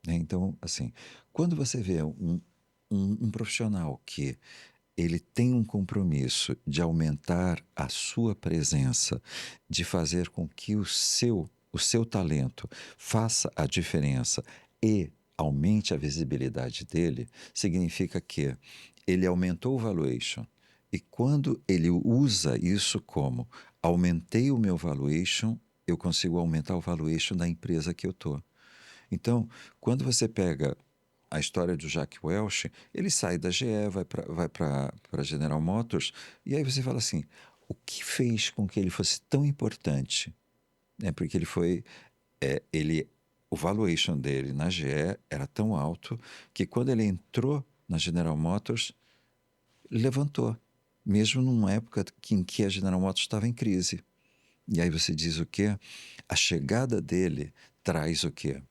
né? Então, assim, quando você vê um profissional que ele tem um compromisso de aumentar a sua presença, de fazer com que o seu talento faça a diferença e aumente a visibilidade dele, significa que ele aumentou o valuation. E quando ele usa isso como aumentei o meu valuation, eu consigo aumentar o valuation da empresa que eu estou. Então, quando você pega a história do Jack Welch, ele sai da GE, vai para General Motors, e aí você fala assim, o que fez com que ele fosse tão importante? Porque ele foi... o valuation dele na GE era tão alto que quando ele entrou na General Motors, levantou, mesmo numa época em que a General Motors estava em crise. E aí você diz o quê? A chegada dele traz o quê?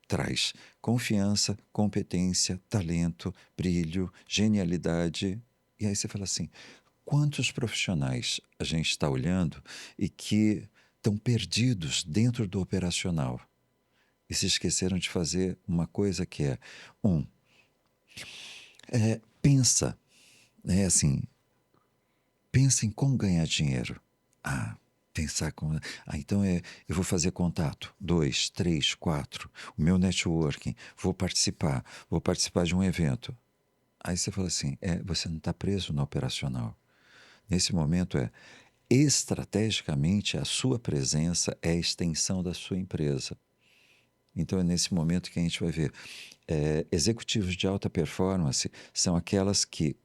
Traz confiança, competência, talento, brilho, genialidade. E aí você fala assim, quantos profissionais a gente está olhando e que estão perdidos dentro do operacional e se esqueceram de fazer uma coisa que é, pensa, né, assim, pensa em como ganhar dinheiro. Pensar como... então eu vou fazer contato. 2, 3, 4. O meu networking. Vou participar de um evento. Aí você fala assim, você não está preso no operacional. Nesse momento estrategicamente, a sua presença é a extensão da sua empresa. Então é nesse momento que a gente vai ver. Executivos de alta performance são aquelas que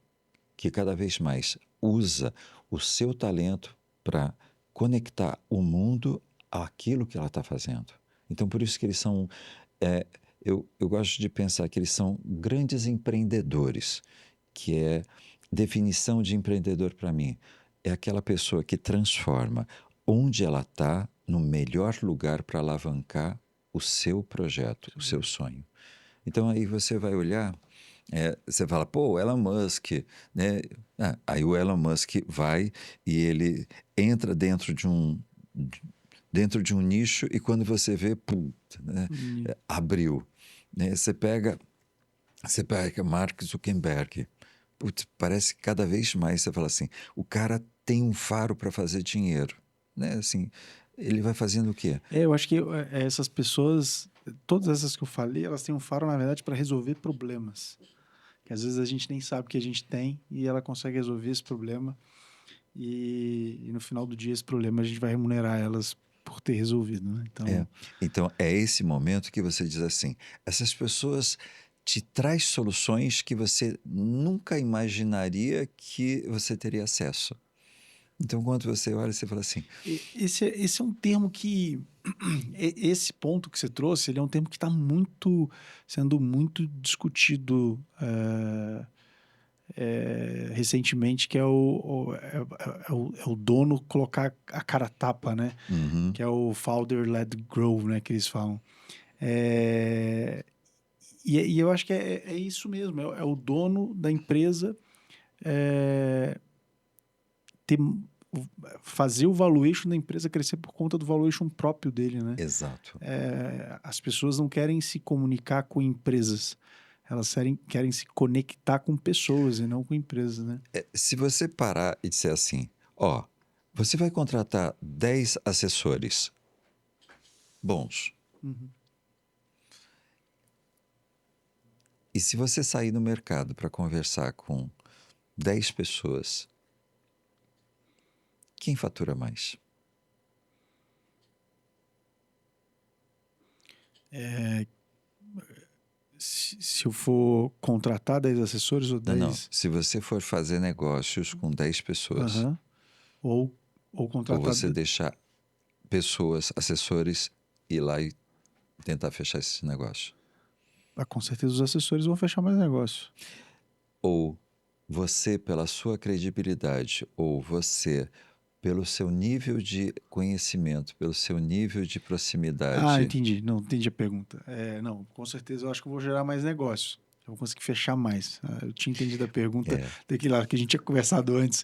cada vez mais usa o seu talento para conectar o mundo àquilo que ela está fazendo. Então, por isso que eles são eu gosto de pensar que eles são grandes empreendedores, que é definição de empreendedor para mim. É aquela pessoa que transforma onde ela está no melhor lugar para alavancar o seu projeto, o seu sonho. Então aí você vai olhar, você fala, pô, o Elon Musk, né? Aí o Elon Musk vai e ele entra dentro de um nicho e quando você vê, puta, né? Abriu. Né? Você pega Mark Zuckerberg. Putz, parece que cada vez mais você fala assim, o cara tem um faro para fazer dinheiro, né? Assim, ele vai fazendo o quê? Eu acho que essas pessoas, todas essas que eu falei, elas têm um faro, na verdade, para resolver problemas. Que às vezes a gente nem sabe que a gente tem e ela consegue resolver esse problema. E no final do dia, esse problema a gente vai remunerar elas por ter resolvido, né? Então, é esse momento que você diz assim, essas pessoas te traz soluções que você nunca imaginaria que você teria acesso. Então, quando você olha, você fala assim... Esse é um termo que... Esse ponto que você trouxe, ele é um termo que está sendo muito discutido recentemente, que é o dono colocar a cara a tapa, né? Uhum. Que é o founder-led growth, né? Que eles falam. E eu acho que é isso mesmo, é o dono da empresa fazer o valuation da empresa crescer por conta do valuation próprio dele, né? Exato. As pessoas não querem se comunicar com empresas, elas querem se conectar com pessoas e não com empresas, né? Se você parar e disser assim, ó, você vai contratar 10 assessores bons. Uhum. E se você sair no mercado para conversar com 10 pessoas, quem fatura mais? Se eu for contratar 10 assessores ou 10... Não. Se você for fazer negócios com 10 pessoas, Uhum. Ou ou contratar... você deixar pessoas, assessores, ir lá e tentar fechar esse negócio. Com certeza os assessores vão fechar mais negócio. Ou você, pela sua credibilidade, ou você, pelo seu nível de conhecimento, pelo seu nível de proximidade... Entendi. Não, entendi a pergunta. Não, com certeza eu acho que eu vou gerar mais negócio. Eu vou conseguir fechar mais. Eu tinha entendido a pergunta daquele lá que a gente tinha conversado antes,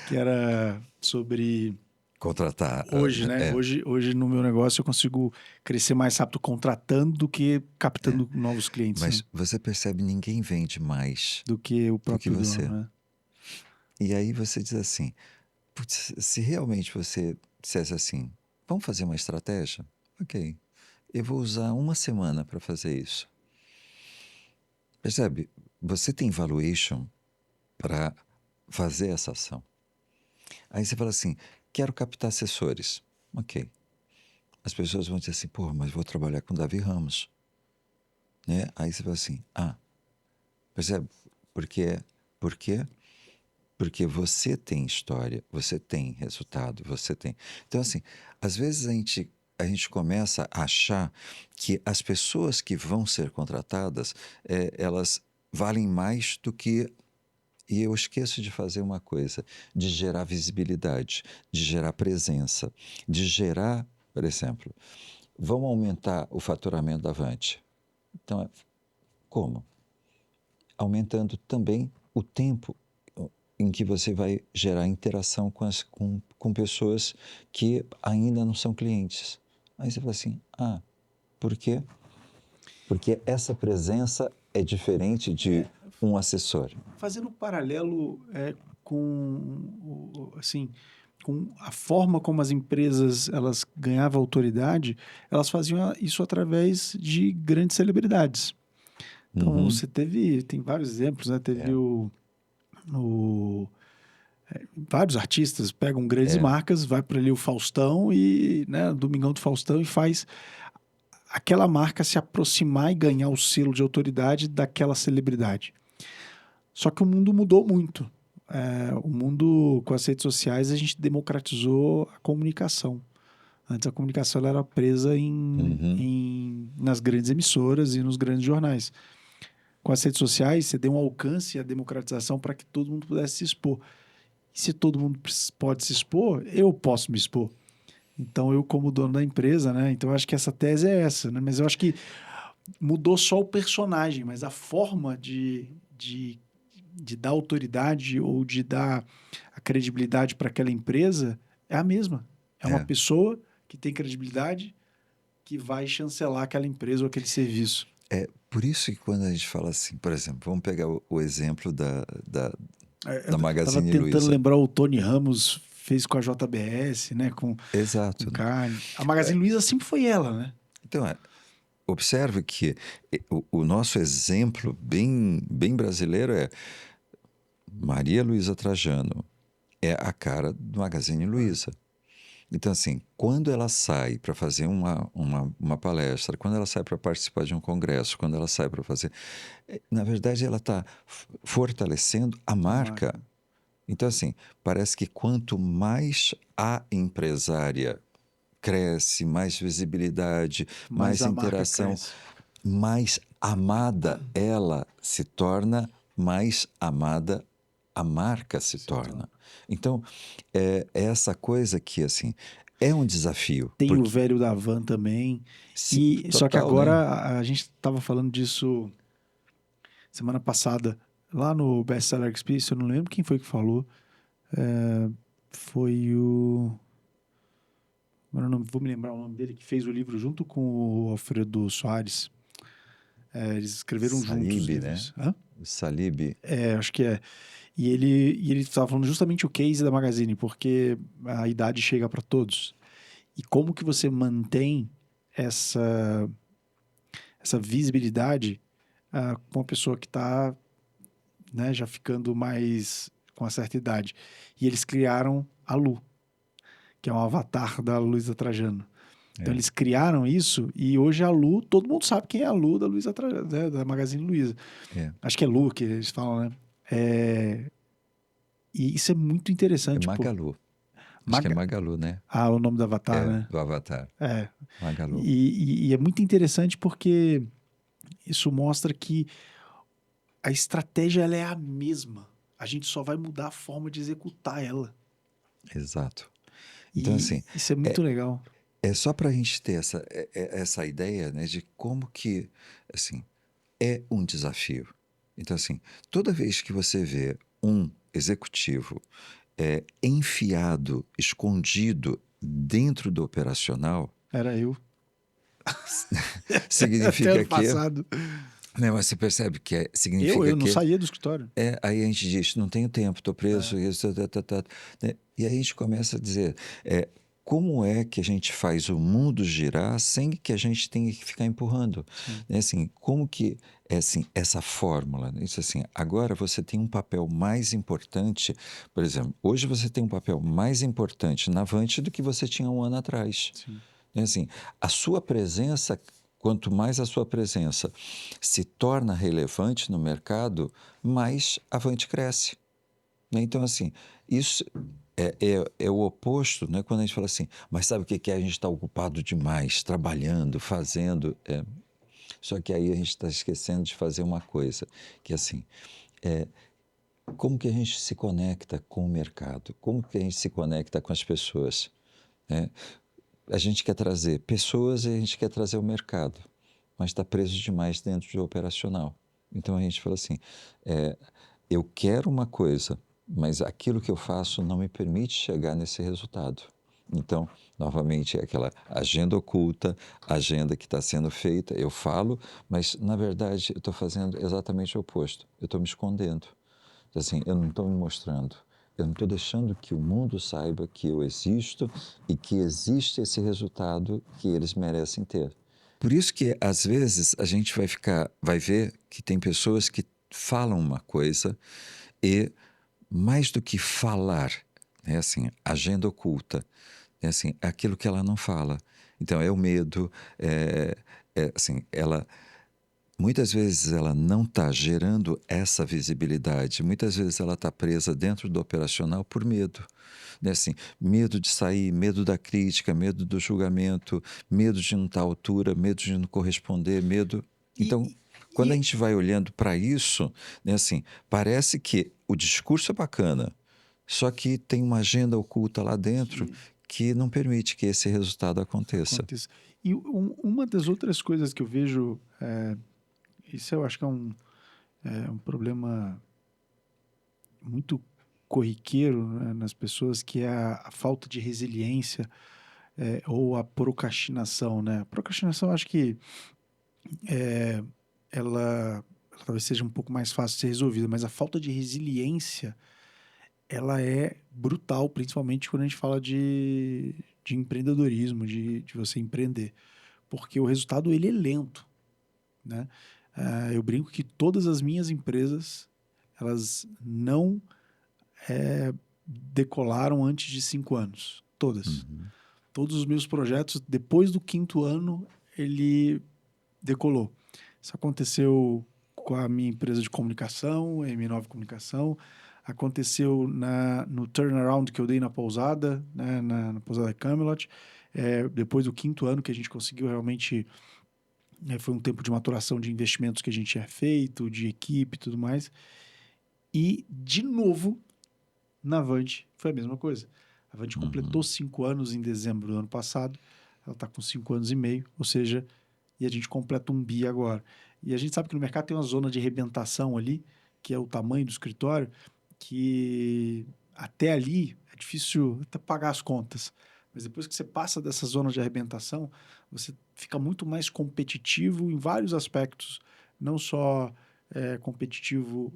que era sobre... Contratar. Hoje, né? Hoje no meu negócio eu consigo crescer mais rápido contratando do que captando novos clientes. Mas né? você percebe, ninguém vende mais do que o próprio do que você. dono, né? E aí você diz assim, putz, se realmente você dissesse assim, vamos fazer uma estratégia? Ok, eu vou usar uma semana para fazer isso. Percebe? Você tem valuation para fazer essa ação. Aí você fala assim, quero captar assessores. Ok. As pessoas vão dizer assim, pô, mas vou trabalhar com Davi Ramos. Né? Aí você fala assim, percebe? Por quê? Porque você tem história, você tem resultado, você tem... Então, assim, às vezes a gente começa a achar que as pessoas que vão ser contratadas, elas valem mais do que... E eu esqueço de fazer uma coisa, de gerar visibilidade, de gerar presença, de gerar, por exemplo, vamos aumentar o faturamento da Avante. Então, como? Aumentando também o tempo em que você vai gerar interação com pessoas que ainda não são clientes. Aí você fala assim, por quê? Porque essa presença é diferente de um assessor. Fazendo um paralelo com, assim, com a forma como as empresas elas ganhavam autoridade, elas faziam isso através de grandes celebridades. Então, você tem vários exemplos, né? Teve vários artistas pegam grandes marcas, vai para ali o Faustão e, né, Domingão do Faustão e faz aquela marca se aproximar e ganhar o selo de autoridade daquela celebridade. Só que o mundo mudou muito. O mundo, com as redes sociais, a gente democratizou a comunicação. Antes a comunicação ela era presa em nas grandes emissoras e nos grandes jornais. Com as redes sociais, você deu um alcance e a democratização para que todo mundo pudesse se expor. E se todo mundo pode se expor, eu posso me expor. Então, eu como dono da empresa, né? Então, eu acho que essa tese é essa, né? Mas eu acho que mudou só o personagem, mas a forma de dar autoridade ou de dar a credibilidade para aquela empresa é a mesma. É uma pessoa que tem credibilidade que vai chancelar aquela empresa ou aquele serviço. É por isso que quando a gente fala assim, por exemplo, vamos pegar o exemplo da Magazine Luiza. Tava tentando lembrar, o Tony Ramos fez com a JBS, né? Exato. Com carne. A Magazine Luiza sempre foi ela, né? Então, observe que o nosso exemplo bem brasileiro é Maria Luiza Trajano, é a cara do Magazine Luiza. Então, assim, quando ela sai para fazer uma palestra, quando ela sai para participar de um congresso, quando ela sai para fazer... Na verdade, ela está fortalecendo a marca. Então, assim, parece que quanto mais a empresária cresce, mais visibilidade, mais interação, mais amada ela se torna, mais amada a marca se torna. Então, é essa coisa que, assim, é um desafio. Tem o velho da van também. Sim, total, só que agora, né? a gente estava falando disso semana passada, lá no Best Seller Experience, eu não lembro quem foi que falou. Foi o... Agora não vou me lembrar o nome dele, que fez o livro junto com o Alfredo Soares. Eles escreveram Salib, juntos livros. Né? O Salib. Acho que é. E ele estava falando justamente o case da Magazine, porque a idade chega para todos. E como que você mantém essa visibilidade com uma pessoa que está, né, já ficando mais com uma certa idade. E eles criaram a Lu, que é um avatar da Luiza Trajano. Então eles criaram isso e hoje a Lu, todo mundo sabe quem é a Lu da Luiza Trajano, né, da Magazine Luiza. Acho que é Lu que eles falam, né? E isso é muito interessante. É Magalu. Acho que é Magalu, né? O nome do avatar, né? Do avatar. Magalu. E é muito interessante porque isso mostra que a estratégia ela é a mesma. A gente só vai mudar a forma de executar ela. Exato. Então, assim... Isso é muito legal. É só para a gente ter essa ideia, né, de como que, assim, é um desafio. Então, assim, toda vez que você vê um executivo enfiado, escondido dentro do operacional... Era eu. Significa que... passado. Né, mas você percebe que significa eu não saía do escritório. Aí a gente diz, não tenho tempo, estou preso, isso, né? E aí a gente começa a dizer, como é que a gente faz o mundo girar sem que a gente tenha que ficar empurrando? Né? Assim, como que assim, essa fórmula? Né? Isso assim, agora você tem um papel mais importante, por exemplo, hoje você tem um papel mais importante na Avante do que você tinha um ano atrás. Né? Assim, a sua presença... Quanto mais a sua presença se torna relevante no mercado, mais a Avante cresce. Né? Então, assim, isso é o oposto, né? Quando a gente fala assim, mas sabe o que é? A gente está ocupado demais, trabalhando, fazendo. Só que aí a gente está esquecendo de fazer uma coisa, que assim, como que a gente se conecta com o mercado? Como que a gente se conecta com as pessoas? Né? A gente quer trazer pessoas e a gente quer trazer o mercado, mas está preso demais dentro do operacional. Então a gente fala assim, eu quero uma coisa, mas aquilo que eu faço não me permite chegar nesse resultado. Então, novamente, é aquela agenda oculta, agenda que está sendo feita, eu falo, mas na verdade eu estou fazendo exatamente o oposto, eu estou me escondendo. Então, assim, eu não estou me mostrando. Eu não estou deixando que o mundo saiba que eu existo e que existe esse resultado que eles merecem ter. Por isso que, às vezes, a gente vai ver que tem pessoas que falam uma coisa e, mais do que falar, né, assim, agenda oculta, né, assim, é aquilo que ela não fala. Então, é o medo, assim, ela muitas vezes ela não está gerando essa visibilidade, muitas vezes ela está presa dentro do operacional por medo. Né? Assim, medo de sair, medo da crítica, medo do julgamento, medo de não estar à altura, medo de não corresponder, medo... Então, quando a gente vai olhando para isso, né, assim, parece que o discurso é bacana, só que tem uma agenda oculta lá dentro que não permite que esse resultado aconteça. E uma das outras coisas que eu vejo, isso eu acho que é um problema muito corriqueiro, né, nas pessoas, que é a falta de resiliência, ou a procrastinação, né? A procrastinação, acho que ela talvez seja um pouco mais fácil de ser resolvida, mas a falta de resiliência, ela é brutal, principalmente quando a gente fala de empreendedorismo, de você empreender, porque o resultado, ele é lento, né? Eu brinco que todas as minhas empresas, elas não decolaram antes de 5 anos, todas. Todos os meus projetos, depois do 5º ano, ele decolou. Isso aconteceu com a minha empresa de comunicação, a M9 Comunicação, aconteceu no turnaround que eu dei na pousada, né, na pousada Camelot. Depois do 5º ano que a gente conseguiu realmente, foi um tempo de maturação de investimentos que a gente tinha feito, de equipe e tudo mais. E, de novo, na Avante foi a mesma coisa. A Avante completou 5 anos em dezembro do ano passado, ela está com 5 anos e meio, ou seja, e a gente completa 1 bi agora. E a gente sabe que no mercado tem uma zona de arrebentação ali, que é o tamanho do escritório, que até ali é difícil até pagar as contas. Mas depois que você passa dessa zona de arrebentação, você fica muito mais competitivo em vários aspectos. Não só competitivo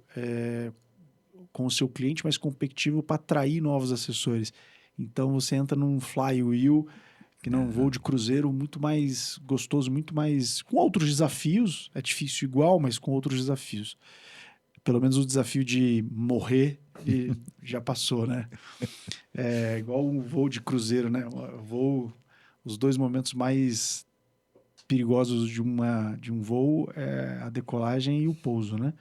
com o seu cliente, mas competitivo para atrair novos assessores. Então você entra num flywheel, que não um voo de cruzeiro muito mais gostoso, muito mais... com outros desafios, é difícil igual, mas com outros desafios. Pelo menos o desafio de morrer já passou, né? É igual um voo de cruzeiro, né? Os 2 momentos mais perigosos de um voo é a decolagem e o pouso, né?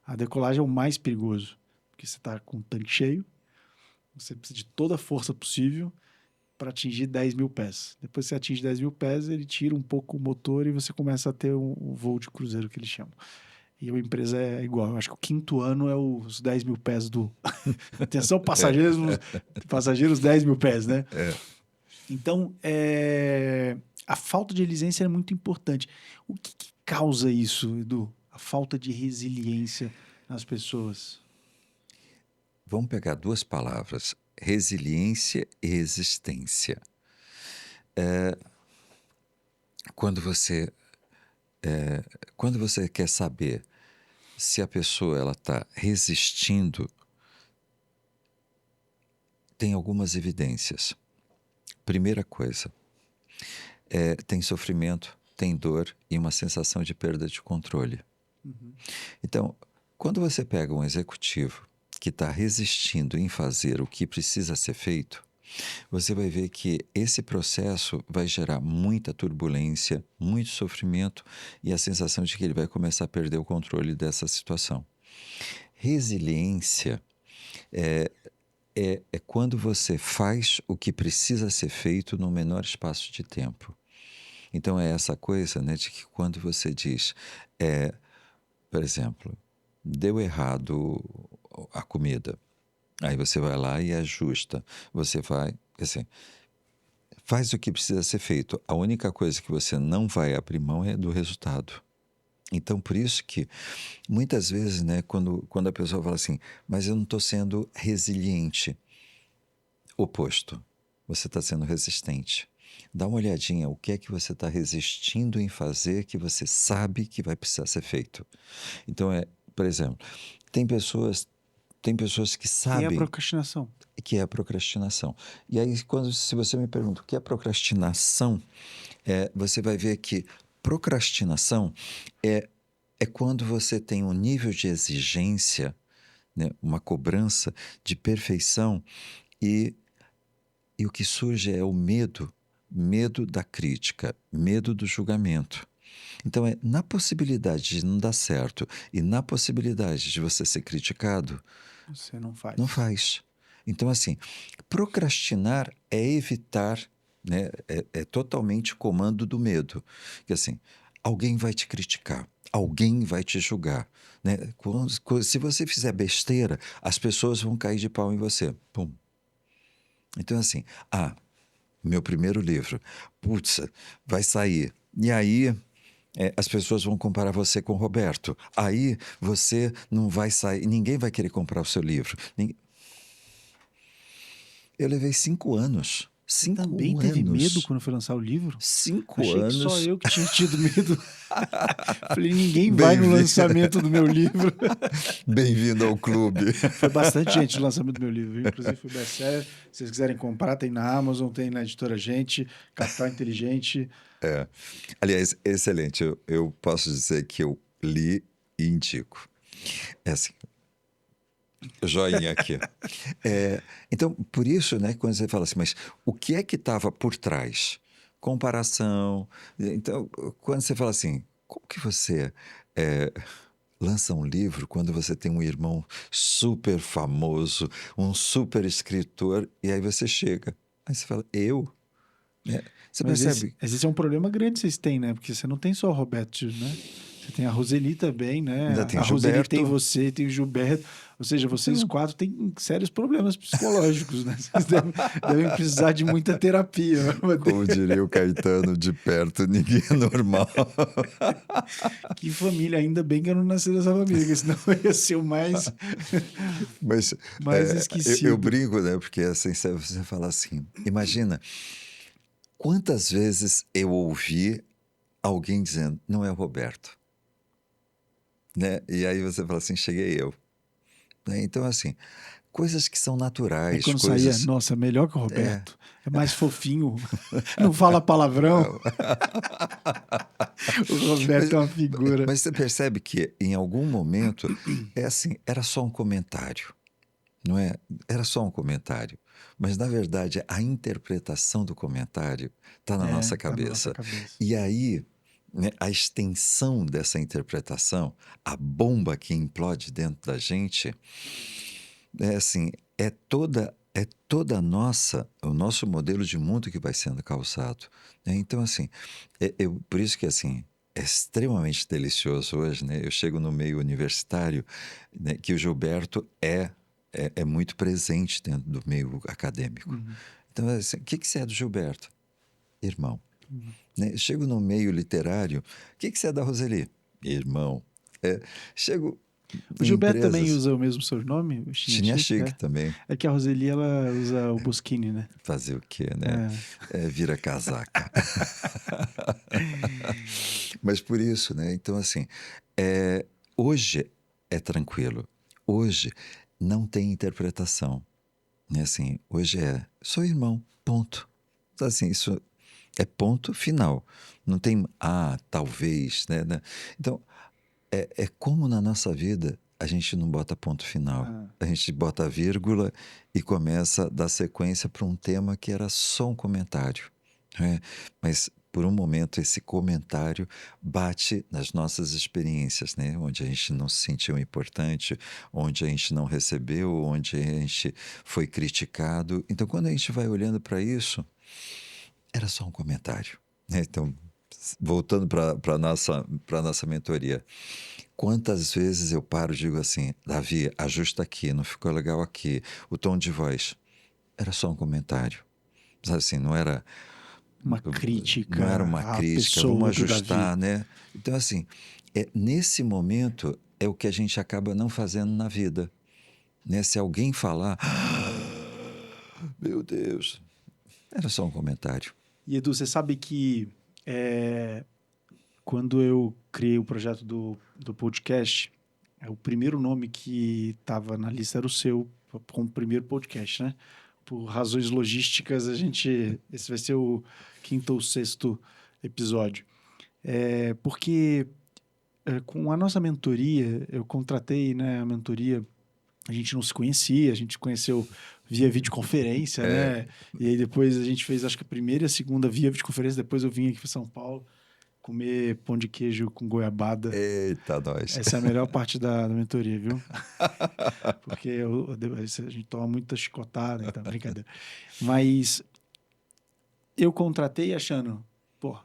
A decolagem é o mais perigoso, porque você está com o tanque cheio, você precisa de toda a força possível para atingir 10 mil pés. Depois que você atinge 10 mil pés, ele tira um pouco o motor e você começa a ter um voo de cruzeiro, que eles chamam. E a empresa é igual. Eu acho que o 5º ano é os 10 mil pés do... Atenção, passageiros 10 mil pés, né? Então, a falta de resiliência é muito importante. O que causa isso, Edu? A falta de resiliência nas pessoas? Vamos pegar 2 palavras, resiliência e resistência. Quando você quer saber se a pessoa está resistindo, tem algumas evidências. Primeira coisa, tem sofrimento, tem dor e uma sensação de perda de controle. Então, quando você pega um executivo que está resistindo em fazer o que precisa ser feito, você vai ver que esse processo vai gerar muita turbulência, muito sofrimento e a sensação de que ele vai começar a perder o controle dessa situação. Resiliência é quando você faz o que precisa ser feito no menor espaço de tempo. Então é essa coisa, né, de que quando você diz, por exemplo, deu errado a comida, aí você vai lá e ajusta, você vai, assim, faz o que precisa ser feito. A única coisa que você não vai abrir mão é do resultado. Então, por isso que, muitas vezes, né, quando a pessoa fala assim, mas eu não estou sendo resiliente, oposto, você está sendo resistente. Dá uma olhadinha, o que é que você está resistindo em fazer que você sabe que vai precisar ser feito. Então, por exemplo, tem pessoas que sabem... Que é a procrastinação. Que é a procrastinação. E aí, se você me pergunta o que é procrastinação, você vai ver que procrastinação é quando você tem um nível de exigência, né, uma cobrança de perfeição e o que surge é o medo da crítica, medo do julgamento. Então, na possibilidade de não dar certo e na possibilidade de você ser criticado, Você não faz. não faz. Então, assim, procrastinar é evitar, né? É totalmente comando do medo. Que assim, alguém vai te criticar, alguém vai te julgar, né? Se você fizer besteira, as pessoas vão cair de pau em você. Pum. Então, assim, meu primeiro livro, putz, vai sair. E aí, as pessoas vão comparar você com o Roberto. Aí você não vai sair, ninguém vai querer comprar o seu livro. Eu levei 5 anos. Você 5 também teve medo anos. quando foi lançar o livro? 5 Achei que só anos. eu que tinha tido medo. Falei, ninguém vai no Bem-vindo. lançamento do meu livro. Bem-vindo ao clube. Foi bastante gente no lançamento do meu livro. Inclusive foi best-seller. Se vocês quiserem comprar, tem na Amazon, tem na Editora Gente, Capital Inteligente. Aliás, excelente. Eu posso dizer que eu li e indico. É assim, joinha aqui. Então, por isso, né, quando você fala assim, mas o que é que estava por trás? Comparação. Então, quando você fala assim, como que você lança um livro quando você tem um irmão super famoso, um super escritor, e aí você chega, aí você fala, eu? Você Mas percebe? esse é um problema grande que vocês têm, né? Porque você não tem só o Roberto, né? Você tem a Roseli também, né? Ainda tem A o Roseli Gilberto. tem você, tem o Gilberto. Ou seja, vocês Então, 4 têm sérios problemas psicológicos, né? Vocês devem precisar de muita terapia. como diria o Caetano, de perto ninguém é normal. Que família, ainda bem que eu não nasci dessa família, porque senão eu ia ser o mais Mas eu esquecido. brinco, né? Porque assim, você fala assim, imagina quantas vezes eu ouvi alguém dizendo, não é o Roberto. Né? E aí você fala assim, cheguei eu. Né? Então, assim, coisas que são Aí naturais, quando saía, coisas... nossa, melhor que o Roberto. É mais fofinho, não fala palavrão. O Roberto é uma figura. Mas você percebe que em algum momento é assim, era só um comentário, não é? Era só um comentário. Mas na verdade a interpretação do comentário está na nossa Tá na nossa cabeça. cabeça. E aí, né, a extensão dessa interpretação, a bomba que implode dentro da gente, é assim, é toda o nosso modelo de mundo que vai sendo causado, né? Então, assim, por isso que, assim, é extremamente delicioso hoje, né? Eu chego no meio universitário, né, que o Gilberto é muito presente dentro do meio acadêmico. Uhum. Então, assim, o que você é do Gilberto? Irmão. Uhum. Né? Eu chego no meio literário, o que você é da Roseli? Irmão. Chego O em Gilberto também empresas... usa o mesmo sobrenome? O Tinha Chiniachik, chique também. É que a Roseli, ela usa o Boschini, né? Fazer o quê, né? Vira casaca. Mas por isso, né? Então, assim, hoje é tranquilo. Hoje não tem interpretação. Né? Assim, hoje sou irmão, ponto. Então, assim, isso é ponto final. Não tem, talvez, né? Então, é como na nossa vida a gente não bota ponto final. A gente bota vírgula e começa a dar sequência para um tema que era só um comentário. Né? Mas, por um momento, esse comentário bate nas nossas experiências, né? Onde a gente não se sentiu importante, onde a gente não recebeu, onde a gente foi criticado. Então, quando a gente vai olhando para isso, era só um comentário. Né? Então, voltando para a nossa mentoria, quantas vezes eu paro e digo assim, Davi, ajusta aqui, não ficou legal aqui, o tom de voz. Era só um comentário. Sabe assim, não era uma crítica. Não era uma crítica, vamos ajustar, Davi. né? Então, assim, nesse momento é o que a gente acaba não fazendo na vida. Né? Se alguém falar, meu Deus, era só um comentário. E Edu, você sabe que quando eu criei o projeto do podcast, o primeiro nome que estava na lista era o seu, como primeiro podcast, né? Por razões logísticas, esse vai ser o 5º ou 6º episódio. Porque com a nossa mentoria, eu contratei, né, a mentoria, a gente não se conhecia, a gente se conheceu via videoconferência, né? E aí depois a gente fez, acho que a primeira e a segunda via videoconferência, depois eu vim aqui para São Paulo. comer pão de queijo com goiabada. Eita, nós. Essa é a melhor parte da mentoria, viu? Porque a gente toma muita chicotada, então, brincadeira. Mas eu contratei achando, pô,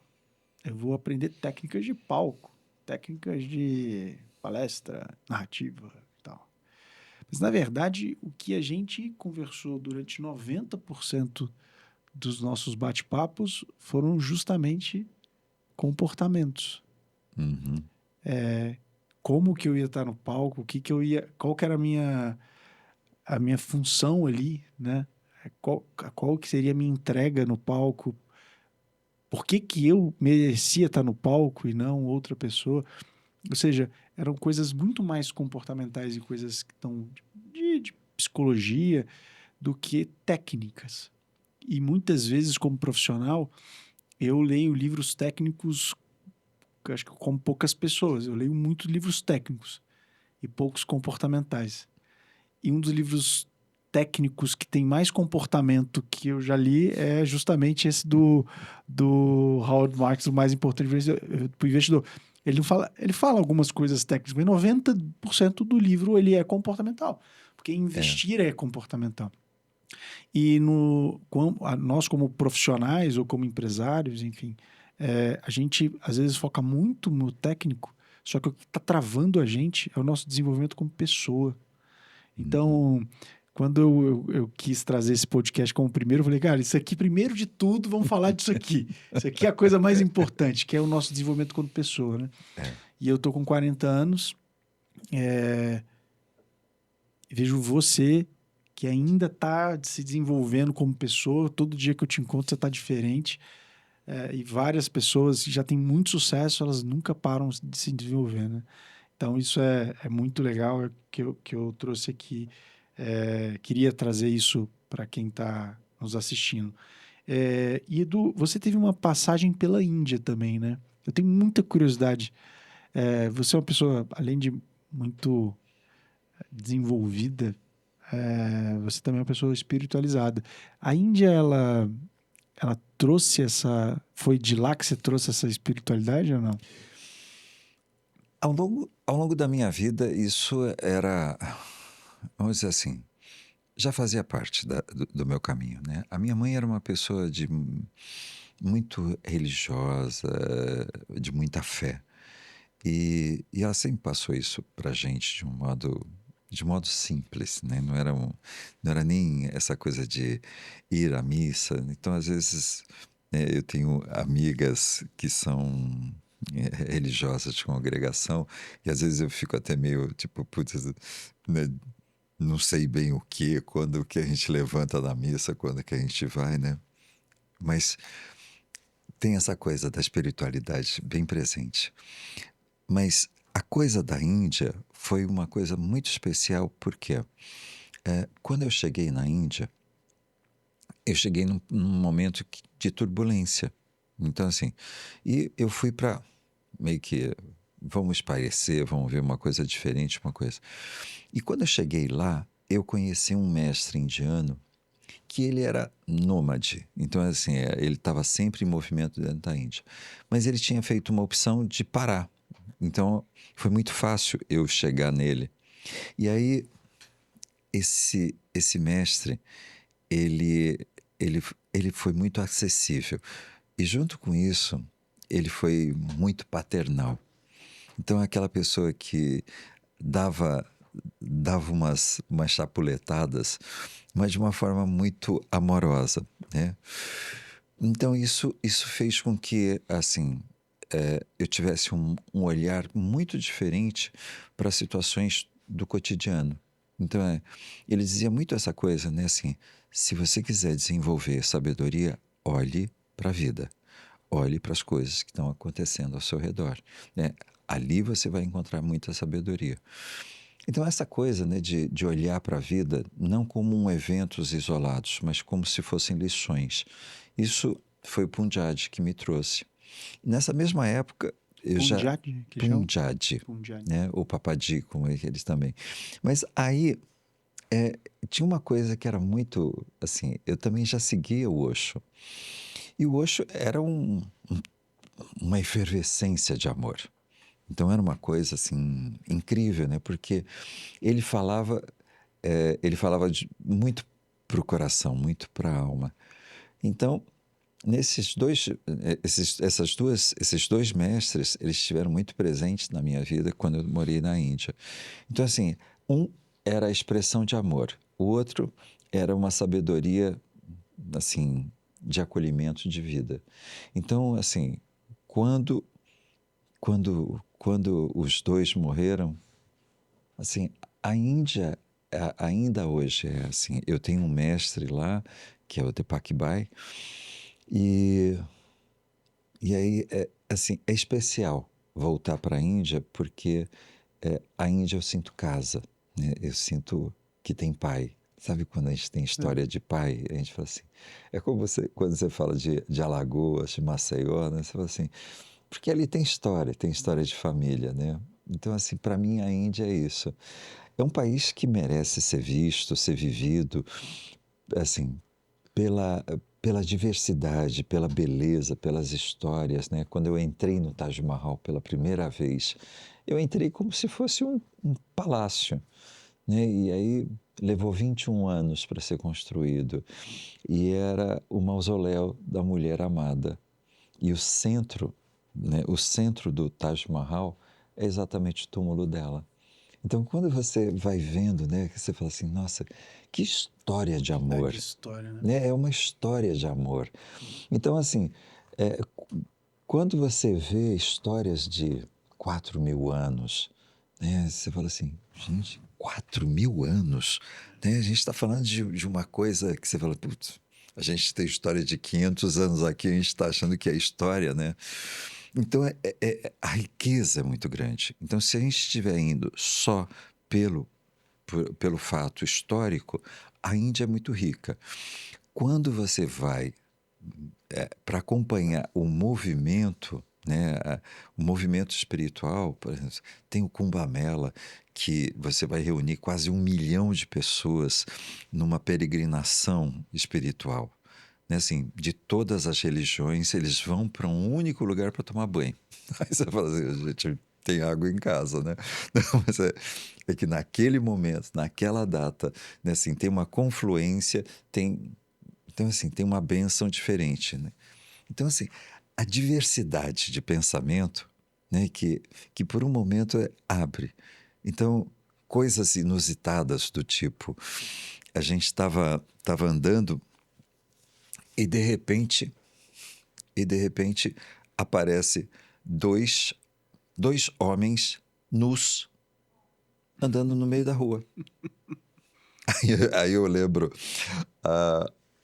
eu vou aprender técnicas de palco, técnicas de palestra, narrativa e tal. Mas, na verdade, o que a gente conversou durante 90% dos nossos bate-papos foram justamente comportamentos. Uhum. Como que eu ia estar no palco, qual que era a minha função ali, né? Qual que seria a minha entrega no palco? Por que que eu merecia estar no palco e não outra pessoa? Ou seja, eram coisas muito mais comportamentais e coisas que estão de psicologia do que técnicas. E muitas vezes, como profissional, eu leio livros técnicos, acho que como poucas pessoas. Eu leio muitos livros técnicos e poucos comportamentais. E um dos livros técnicos que tem mais comportamento que eu já li é justamente esse do Howard Marks, o mais importante para o investidor. Ele fala algumas coisas técnicas, mas 90% do livro ele é comportamental, porque investir é comportamental. E nós, como profissionais ou como empresários, enfim, a gente às vezes foca muito no técnico, só que o que está travando a gente é o nosso desenvolvimento como pessoa. Então, quando eu quis trazer esse podcast como primeiro, eu falei, cara, isso aqui, primeiro de tudo, vamos falar disso aqui. Isso aqui é a coisa mais importante, que é o nosso desenvolvimento como pessoa, né? E eu tô com 40 anos, vejo você que ainda está se desenvolvendo como pessoa. Todo dia que eu te encontro, você está diferente. E várias pessoas que já têm muito sucesso, elas nunca param de se desenvolver, né? Então, isso é muito legal que eu trouxe aqui. Queria trazer isso para quem está nos assistindo. E Edu, você teve uma passagem pela Índia também, né? Eu tenho muita curiosidade. Você é uma pessoa, além de muito desenvolvida, você também é uma pessoa espiritualizada. A Índia, ela trouxe essa... Foi de lá que você trouxe essa espiritualidade ou não? Ao longo da minha vida, isso era, vamos dizer assim, já fazia parte do meu caminho, né? A minha mãe era uma pessoa muito religiosa, de muita fé. E ela sempre passou isso pra gente de modo simples, né? Não era nem essa coisa de ir à missa. Então, às vezes, eu tenho amigas que são religiosas de congregação e às vezes eu fico até meio tipo, putz, né? Não sei bem quando que a gente levanta na missa, quando que a gente vai, né? Mas tem essa coisa da espiritualidade bem presente. Mas a coisa da Índia foi uma coisa muito especial porque quando eu cheguei na Índia, eu cheguei num momento de turbulência. Então, assim, e eu fui para meio que vamos espairecer, vamos ver uma coisa diferente, uma coisa. E quando eu cheguei lá, eu conheci um mestre indiano que ele era nômade. Então, assim, ele estava sempre em movimento dentro da Índia. Mas ele tinha feito uma opção de parar. Então, foi muito fácil eu chegar nele. E aí, esse mestre, ele, ele foi muito acessível. E junto com isso, ele foi muito paternal. Então, aquela pessoa que dava umas chapuletadas, mas de uma forma muito amorosa, né? Então, isso fez com que, assim, eu tivesse um olhar muito diferente para situações do cotidiano. Então, ele dizia muito essa coisa, né? Assim, se você quiser desenvolver sabedoria, olhe para a vida. Olhe para as coisas que estão acontecendo ao seu redor, né? Ali você vai encontrar muita sabedoria. Então, essa coisa, né, de olhar para a vida não como eventos isolados, mas como se fossem lições. Isso foi o Punjab que me trouxe. Nessa mesma época, eu já... Punjab, que chama? Punjab, né? Ou Papadi, como eles também. Mas aí, tinha uma coisa que era muito, assim, eu também já seguia o Osho. E o Osho era uma efervescência de amor. Então era uma coisa assim incrível, né? Porque ele falava muito para o coração, muito para a alma. Então esses dois mestres, eles estiveram muito presentes na minha vida quando eu morei na Índia. Então assim, um era a expressão de amor, o outro era uma sabedoria assim de acolhimento de vida. Então assim, quando os dois morreram, assim, a Índia ainda hoje é assim. Eu tenho um mestre lá, que é o Deepak Bai, e aí assim, é especial voltar para a Índia, porque a Índia eu sinto casa, né? Eu sinto que tem pai. Sabe quando a gente tem história de pai, a gente fala assim, é como quando você fala de Alagoas, de Maceió, né? Você fala assim, porque ali tem história de família, né? Então, assim, para mim a Índia é isso. É um país que merece ser visto, ser vivido, assim, pela diversidade, pela beleza, pelas histórias, né? Quando eu entrei no Taj Mahal pela primeira vez, eu entrei como se fosse um palácio, né? E aí levou 21 anos para ser construído e era o mausoléu da mulher amada. E o centro, né? O centro do Taj Mahal é exatamente o túmulo dela. Então, quando você vai vendo, né, que você fala assim, nossa, que história de amor, Que história, né? né? É uma história de amor. Então, assim, é, quando você vê histórias de 4.000 anos, né, você fala assim, gente, 4.000 anos? Né? A gente está falando de uma coisa que você fala, putz, a gente tem história de 500 anos aqui, a gente está achando que é história, né? Então, a riqueza é muito grande. Então, se a gente estiver indo só pelo fato histórico, a Índia é muito rica. Quando você vai para acompanhar o movimento, né, o movimento espiritual, por exemplo, tem o Kumbh Mela, que você vai reunir quase 1 milhão de pessoas numa peregrinação espiritual. Né, assim, de todas as religiões, eles vão para um único lugar para tomar banho. Aí você fala assim, a gente tem água em casa, né? Não, mas é que naquele momento, naquela data, né, assim, tem uma confluência, então, assim, tem uma bênção diferente, né? Então, assim, a diversidade de pensamento, né, que por um momento abre. Então, coisas inusitadas do tipo, a gente estava andando e de repente aparece dois homens nus andando no meio da rua. Aí eu lembro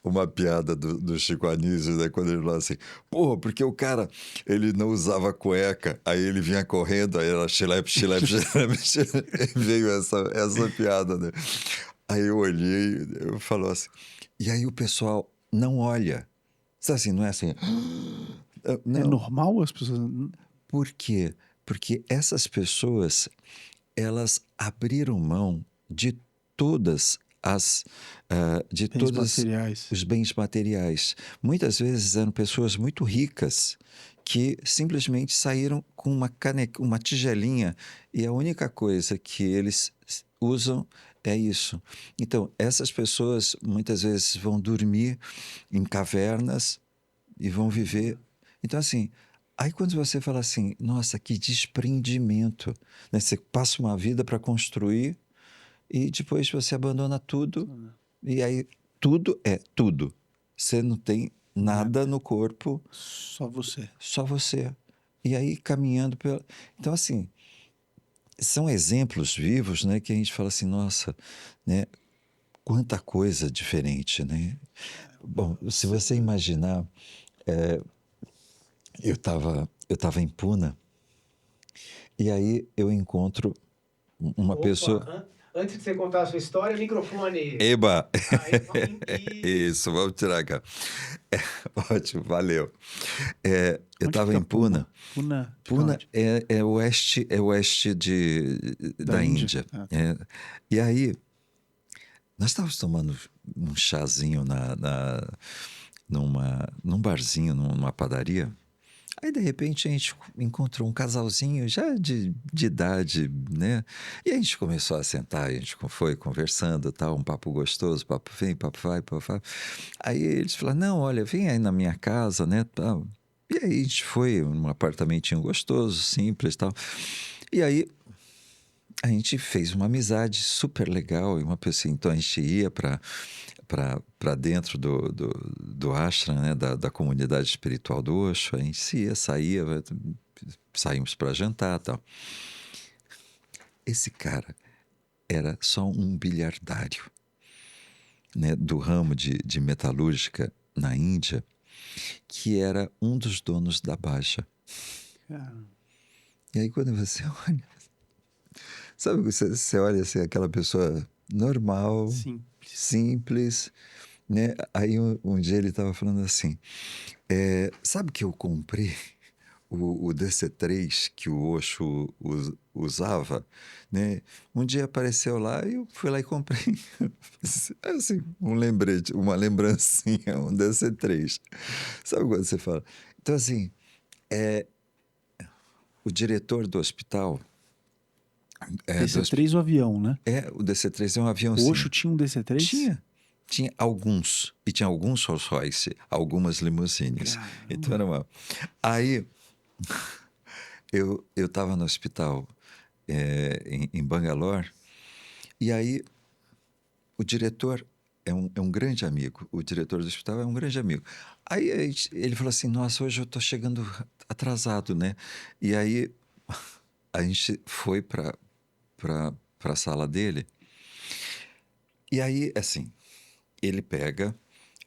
uma piada do Chico Anísio, né, quando ele falou assim, porra, porque o cara, ele não usava cueca, aí ele vinha correndo, aí era xilep, xilep, xilep, xilep, veio essa piada, né? Aí eu olhei, eu falou assim, e aí o pessoal não olha. Sabe assim, não é assim, É não. normal as pessoas... Por quê? Porque essas pessoas, elas abriram mão de todas de Bens todos materiais. os bens materiais. Muitas vezes eram pessoas muito ricas que simplesmente saíram com uma tigelinha e a única coisa que eles usam é isso. Então, essas pessoas muitas vezes vão dormir em cavernas e vão viver. Então, assim, aí quando você fala assim, nossa, que desprendimento, né? Você passa uma vida para construir e depois você abandona tudo e aí tudo é tudo. Você não tem nada no corpo, Só você. só você. E aí caminhando pela... Então, assim, são exemplos vivos, né, que a gente fala assim, nossa, né, quanta coisa diferente, né? Bom, se você imaginar, eu tava em Puna e aí eu encontro uma pessoa... Antes de você contar a sua história, microfone. Eba! Isso. Isso, vamos tirar cá. Ótimo, valeu. Eu Onde estava fica em Puna. Puna? Fica Puna onde? é oeste Da da Índia? Índia. Ah, tá. E aí, nós estávamos tomando um chazinho num barzinho, numa padaria. Aí, de repente, a gente encontrou um casalzinho já de idade, né? E a gente começou a sentar, a gente foi conversando, tal, um papo gostoso, papo vem, papo vai, papo vai. Aí eles falaram, não, olha, vem aí na minha casa, né, tal. E aí a gente foi num apartamentinho gostoso, simples, tal. E aí a gente fez uma amizade super legal, e uma pessoa, então a gente ia para dentro do ashram, né, da comunidade espiritual do Osho, a gente ia, saía, saímos para jantar, tal. Esse cara era só um bilhardário, né, do ramo de metalúrgica na Índia, que era um dos donos da Baja. E aí quando você olha, sabe, você olha assim, aquela pessoa normal, simples, né? Aí um dia ele estava falando assim, sabe que eu comprei o DC-3 que o Osho usava, né? Um dia apareceu lá e eu fui lá e comprei. Assim, um lembrete, uma lembrancinha, um DC-3. Sabe quando você fala? Então, assim, o diretor do hospital... DC-3 o avião, né? O DC-3 é um avião, O Osho tinha um DC-3? Tinha alguns. E tinha alguns Rolls Royce, algumas limusines. Então era uma... Aí, eu estava no hospital em Bangalore, e aí o diretor é um grande amigo. O diretor do hospital é um grande amigo. Aí ele falou assim, nossa, hoje eu estou chegando atrasado, né? E aí a gente foi para a sala dele. E aí, assim, ele pega,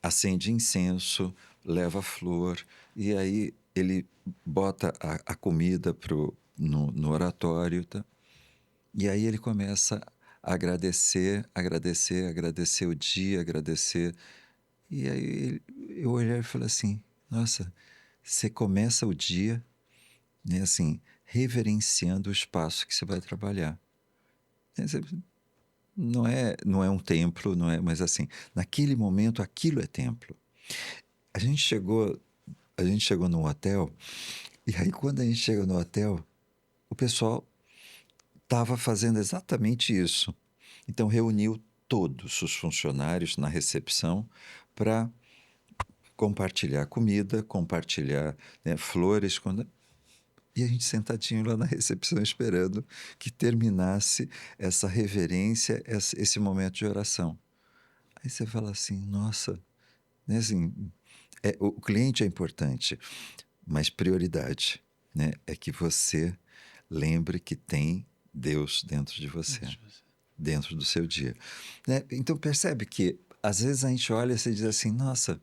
acende incenso, leva flor, e aí ele bota a comida no oratório, tá? E aí ele começa a agradecer o dia, agradecer. E aí eu olhei e falei assim, nossa, você começa o dia, né, assim, reverenciando o espaço que você vai trabalhar. Não é um templo, não é, mas assim, naquele momento aquilo é templo. A gente chegou no hotel, e aí quando a gente chega no hotel, o pessoal estava fazendo exatamente isso. Então reuniu todos os funcionários na recepção para compartilhar comida, compartilhar, né, flores, e a gente sentadinho lá na recepção esperando que terminasse essa reverência, esse momento de oração. Aí você fala assim, nossa, né, assim, o cliente é importante, mas prioridade, né, é que você lembre que tem Deus dentro de você, dentro do seu dia. Né? Então percebe que às vezes a gente olha e se diz assim, nossa,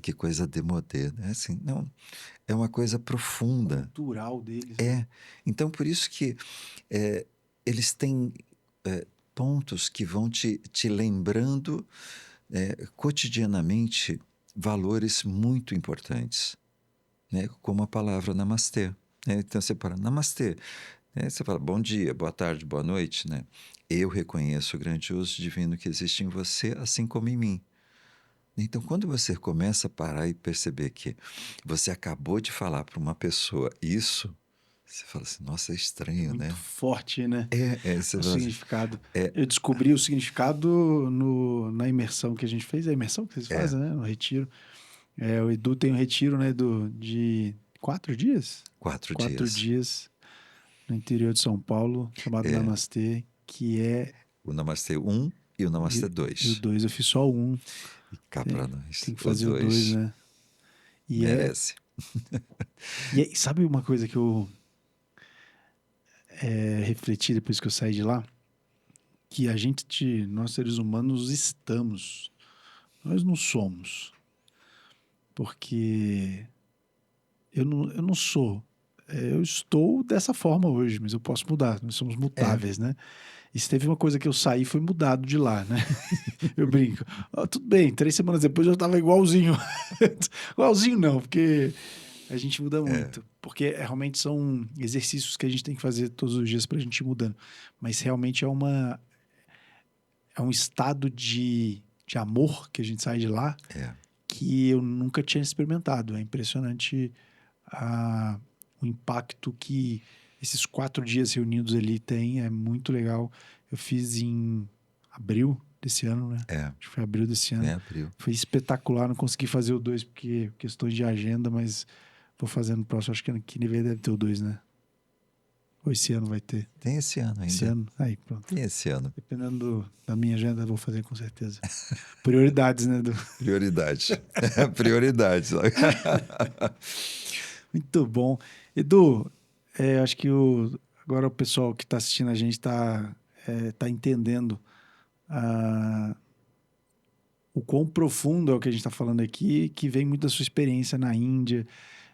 que coisa démodé, né? Assim, não, é uma coisa profunda. Cultural deles. Né? Então por isso que eles têm pontos que vão te lembrando cotidianamente valores muito importantes, né? Como a palavra namastê. Né? Então você fala, namastê. Né? Você fala, bom dia, boa tarde, boa noite. Né? Eu reconheço o grandioso divino que existe em você, assim como em mim. Então, quando você começa a parar e perceber que você acabou de falar para uma pessoa isso, você fala assim, nossa, é estranho, muito, né? Muito forte, né? Você o significado. Eu descobri o significado na imersão que a gente fez. É a imersão que vocês fazem, né? No retiro. O Edu tem um retiro, né, de 4 dias? 4 4 dias. dias no interior de São Paulo, chamado Namastê, que é... O Namastê 1 e o Namastê 2. E o 2 eu fiz só um. E cá para nós. Tem que fazer o 2, né? E merece. E sabe uma coisa que eu refleti depois que eu saí de lá? Que nós seres humanos estamos. Nós não somos. Porque eu não sou. Eu estou dessa forma hoje, mas eu posso mudar. Nós somos mutáveis, né? E se teve uma coisa que eu saí, foi mudado de lá, né? Eu brinco. Tudo bem, 3 semanas depois eu estava igualzinho. Igualzinho não, porque a gente muda muito. Porque realmente são exercícios que a gente tem que fazer todos os dias para a gente ir mudando. Mas realmente é um estado de amor que a gente sai de lá que eu nunca tinha experimentado. É impressionante o impacto que esses 4 dias reunidos ali têm. É muito legal. Eu fiz em abril desse ano, né? Acho que foi abril desse ano. Abril. Foi espetacular. Não consegui fazer o 2 porque questões de agenda, mas vou fazer no próximo. Acho que ano que vem deve ter o 2, né? Ou esse ano vai ter? Tem esse ano ainda. Esse ano? Aí, pronto. Tem esse ano. Dependendo da minha agenda, vou fazer com certeza. Prioridades, né, Edu? Prioridade. Prioridades. Muito bom. Edu, acho que agora o pessoal que está assistindo a gente está entendendo o quão profundo é o que a gente está falando aqui, que vem muito da sua experiência na Índia.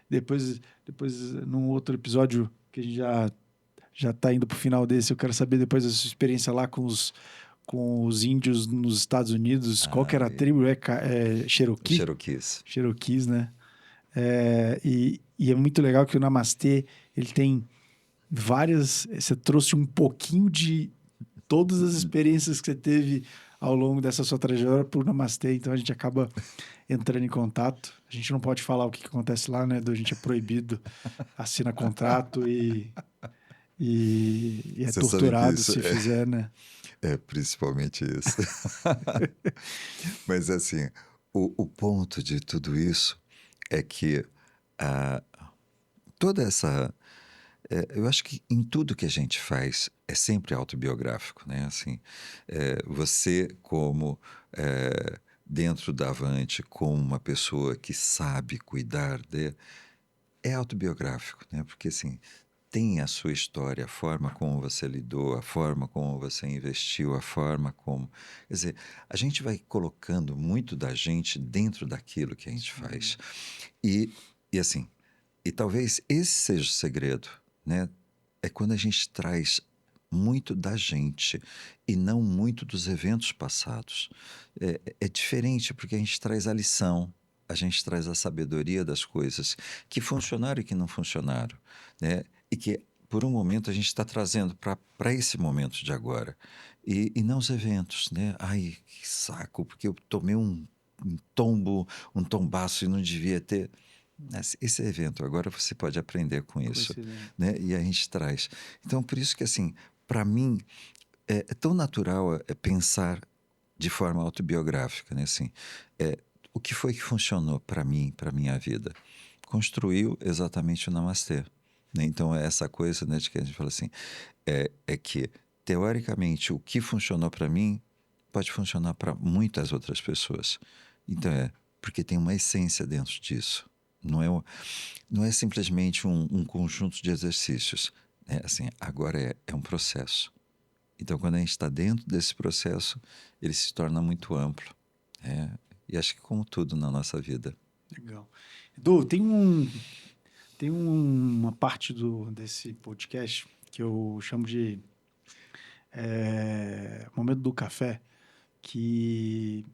Depois num outro episódio que a gente já está indo para o final desse, eu quero saber depois da sua experiência lá com os índios nos Estados Unidos. Qual que era a tribo? Cherokee? Cherokees, né? E é muito legal que o Namastê, ele tem várias... Você trouxe um pouquinho de todas as experiências que você teve ao longo dessa sua trajetória para o Namastê, então a gente acaba entrando em contato. A gente não pode falar o que acontece lá, né? A gente é proibido, assina contrato e é torturado se fizer, né? Principalmente isso. Mas assim, o ponto de tudo isso é que toda essa... eu acho que em tudo que a gente faz é sempre autobiográfico, né? Assim, você como dentro da Avante, como uma pessoa que sabe cuidar é autobiográfico, né? Porque assim, tem a sua história, a forma como você lidou, a forma como você investiu, a forma como... Quer dizer, a gente vai colocando muito da gente dentro daquilo que a gente faz. E assim, e talvez esse seja o segredo, né? É quando a gente traz muito da gente e não muito dos eventos passados. É diferente porque a gente traz a lição, a gente traz a sabedoria das coisas que funcionaram e que não funcionaram, né? E que, por um momento, a gente está trazendo para esse momento de agora. E não os eventos, né? Ai, que saco, porque eu tomei um tombaço e não devia ter... Esse evento, agora você pode aprender com isso, né? E a gente traz. Então, por isso que, assim, para mim, é tão natural pensar de forma autobiográfica, né? Assim, o que foi que funcionou para mim, para minha vida? Construiu exatamente o Namastê. Né? Então, é essa coisa, né, de que a gente fala assim, é que, teoricamente, o que funcionou para mim pode funcionar para muitas outras pessoas. Então, porque tem uma essência dentro disso. Não é simplesmente um conjunto de exercícios. Assim, agora é um processo. Então, quando a gente está dentro desse processo, ele se torna muito amplo. E acho que como tudo na nossa vida. Legal. Edu, tem uma parte desse podcast que eu chamo de Momento do Café, que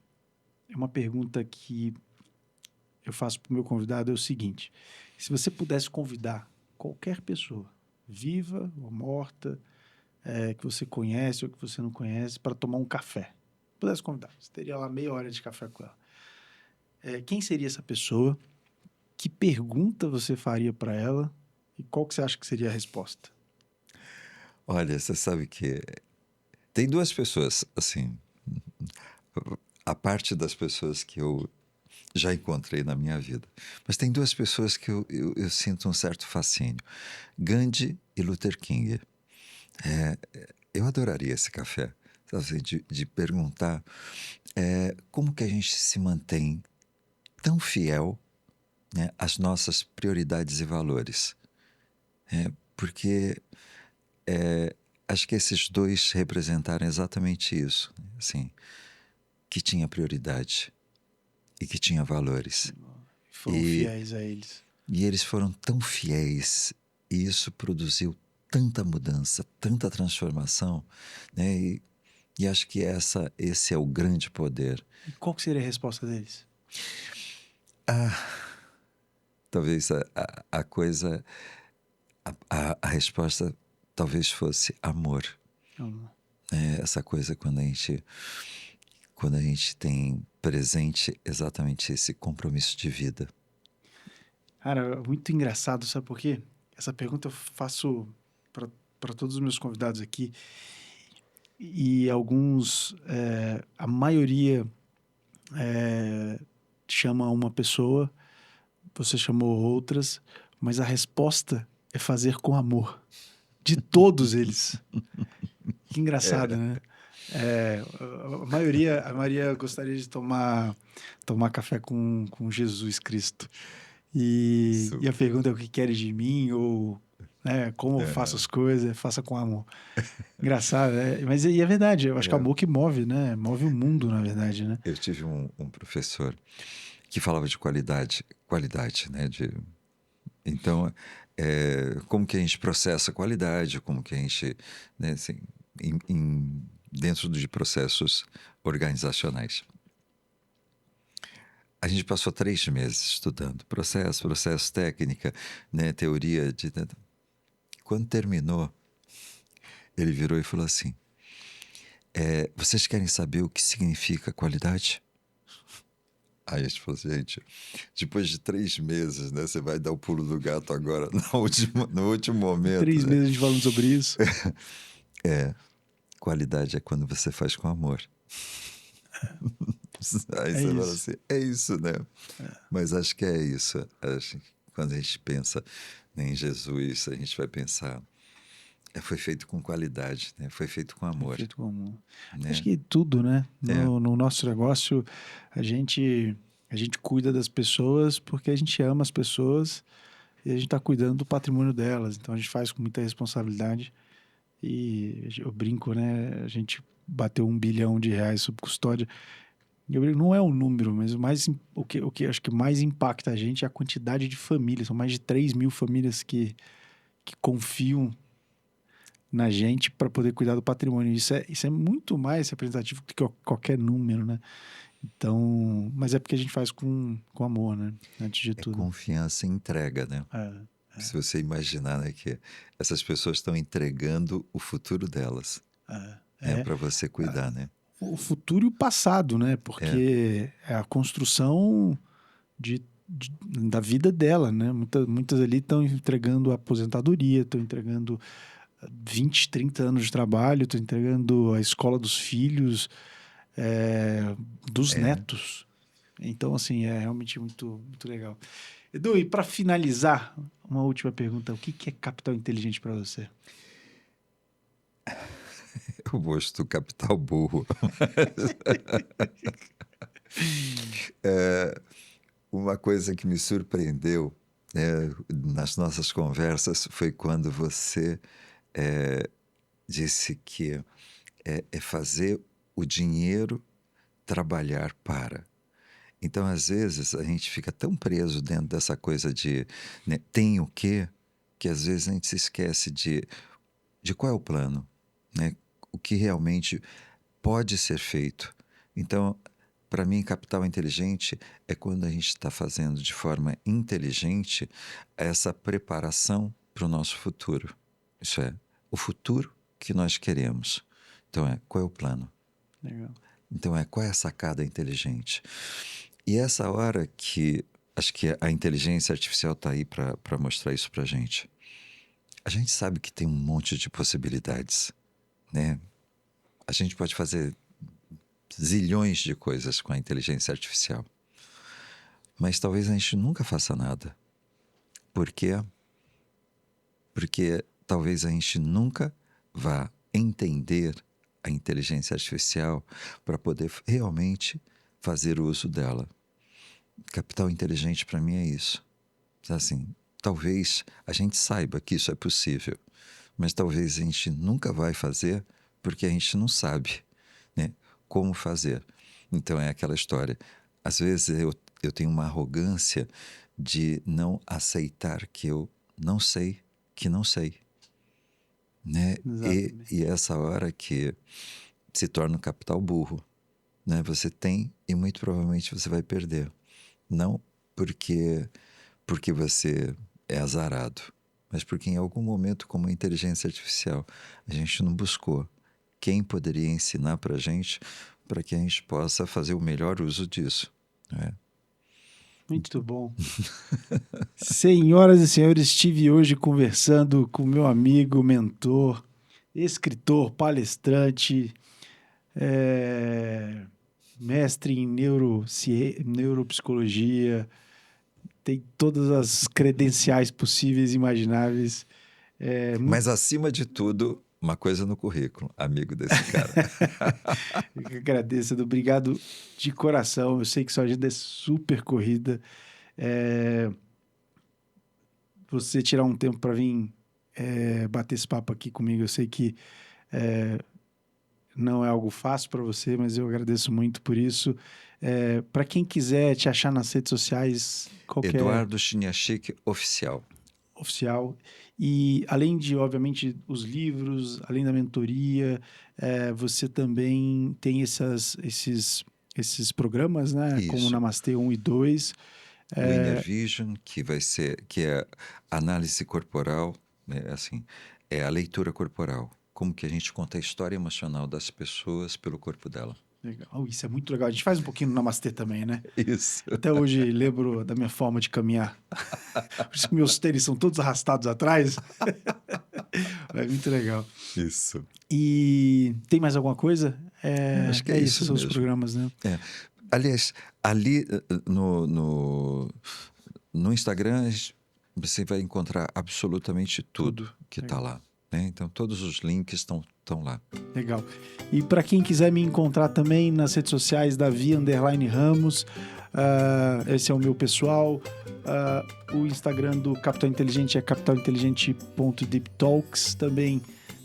é uma pergunta que eu faço para o meu convidado, é o seguinte: se você pudesse convidar qualquer pessoa, viva ou morta, que você conhece ou que você não conhece, para tomar um café, pudesse convidar, você teria lá meia hora de café com ela. Quem seria essa pessoa? Que pergunta você faria para ela? E qual que você acha que seria a resposta? Olha, você sabe que tem duas pessoas, assim, a parte das pessoas que eu já encontrei na minha vida. Mas tem duas pessoas que eu sinto um certo fascínio. Gandhi e Luther King. Eu adoraria esse café, assim, de perguntar como que a gente se mantém tão fiel, né, às nossas prioridades e valores. Porque acho que esses dois representaram exatamente isso. Assim, que tinha prioridade e que tinha valores. Foram fiéis a eles. E eles foram tão fiéis e isso produziu tanta mudança, tanta transformação, né? E acho que esse é o grande poder. E qual que seria a resposta deles? Talvez a coisa, a resposta talvez fosse amor. Essa coisa quando a gente tem presente exatamente esse compromisso de vida. Cara, muito engraçado, sabe por quê? Essa pergunta eu faço para todos os meus convidados aqui e alguns, a maioria chama uma pessoa, você chamou outras, mas a resposta é fazer com amor. De todos eles. Que engraçado, né? A maioria gostaria de tomar café com Jesus Cristo. E a pergunta é o que queres de mim? Ou né, como eu faço as coisas? Faça com amor. Engraçado, né? Mas é verdade, eu acho que é o amor que move, né? Move o mundo, na verdade, né? Eu tive um professor que falava de qualidade, né? Então, como que a gente processa a qualidade, como que a gente, né, assim, dentro de processos organizacionais. A gente passou 3 meses estudando processo, técnica, né, teoria. Quando terminou, ele virou e falou assim, vocês querem saber o que significa qualidade? Aí a gente falou assim, gente, depois de 3 meses, né, você vai dar o pulo do gato agora, no último momento. 3 né? meses a gente falando sobre isso. Qualidade é quando você faz com amor. Aí você fala assim, é isso, né? Mas acho que é isso. Quando a gente pensa em Jesus, a gente vai pensar, foi feito com qualidade, né? Foi feito com amor. Foi feito com amor. Né? Acho que tudo, né? No nosso negócio, a gente cuida das pessoas porque a gente ama as pessoas e a gente está cuidando do patrimônio delas. Então a gente faz com muita responsabilidade. E eu brinco, né? A gente bateu R$1 bilhão sob custódia. Eu brinco, não é um número, mas o que acho que mais impacta a gente é a quantidade de famílias. São mais de 3 mil famílias que confiam na gente para poder cuidar do patrimônio. Isso é muito mais representativo do que qualquer número, né? Então, mas é porque a gente faz com amor, né? Antes de tudo. Confiança e entrega, né? Se você imaginar, né, que essas pessoas estão entregando o futuro delas para você cuidar, né? O futuro e o passado, né? Porque é a construção da vida dela, né? Muitas ali estão entregando a aposentadoria, estão entregando 20, 30 anos de trabalho, estão entregando a escola dos filhos, dos netos. Então, assim, é realmente muito, muito legal. Edu, e para finalizar, uma última pergunta. O que é capital inteligente para você? Eu gosto do capital burro. Uma coisa que me surpreendeu nas nossas conversas foi quando você disse que é fazer o dinheiro trabalhar para. Então, às vezes, a gente fica tão preso dentro dessa coisa de tem o quê, que às vezes a gente se esquece de qual é o plano, né? O que realmente pode ser feito. Então, para mim, capital inteligente é quando a gente está fazendo de forma inteligente essa preparação para o nosso futuro. Isso é, o futuro que nós queremos. Então, qual é o plano? Legal. Então, qual é a sacada inteligente? E essa hora que acho que a inteligência artificial está aí para mostrar isso para a gente. A gente sabe que tem um monte de possibilidades, né? A gente pode fazer zilhões de coisas com a inteligência artificial. Mas talvez a gente nunca faça nada. Por quê? Porque talvez a gente nunca vá entender a inteligência artificial para poder realmente fazer uso dela. Capital inteligente para mim é isso. Assim, talvez a gente saiba que isso é possível, mas talvez a gente nunca vai fazer porque a gente não sabe, né, como fazer. Então é aquela história. Às vezes eu tenho uma arrogância de não aceitar que eu não sei que não sei. Né? E essa hora que se torna um capital burro. Né? Você tem e muito provavelmente você vai perder. Não porque você é azarado, mas porque em algum momento, como a inteligência artificial, a gente não buscou quem poderia ensinar para a gente para que a gente possa fazer o melhor uso disso. Né? Muito bom. Senhoras e senhores, estive hoje conversando com meu amigo, mentor, escritor, palestrante, mestre em neuropsicologia, tem todas as credenciais possíveis e imagináveis. Mas, acima de tudo, uma coisa no currículo, amigo desse cara. Eu agradeço, Edu. Obrigado de coração. Eu sei que sua agenda é super corrida. Você tirar um tempo para vir bater esse papo aqui comigo, eu sei que não é algo fácil para você, mas eu agradeço muito por isso. Para quem quiser te achar nas redes sociais, Eduardo Chiniachik Oficial. Oficial. E além de, obviamente, os livros, além da mentoria, você também tem esses programas, né? Isso. Como Namastê 1 e 2. O Inner Vision, que é análise corporal, né? Assim, é a leitura corporal. Como que a gente conta a história emocional das pessoas pelo corpo dela. Legal, isso é muito legal. A gente faz um pouquinho no Namastê também, né? Isso. Até hoje lembro da minha forma de caminhar. Por isso que meus tênis são todos arrastados atrás. É muito legal. Isso. E tem mais alguma coisa? Acho que é isso são mesmo. Os programas, né? Aliás, ali no Instagram você vai encontrar absolutamente tudo que está lá. Né? Então, todos os links estão lá. Legal. E para quem quiser me encontrar também nas redes sociais, Davi_Ramos, esse é o meu pessoal. O Instagram do Capital Inteligente é capitalinteligente.deeptalks. Também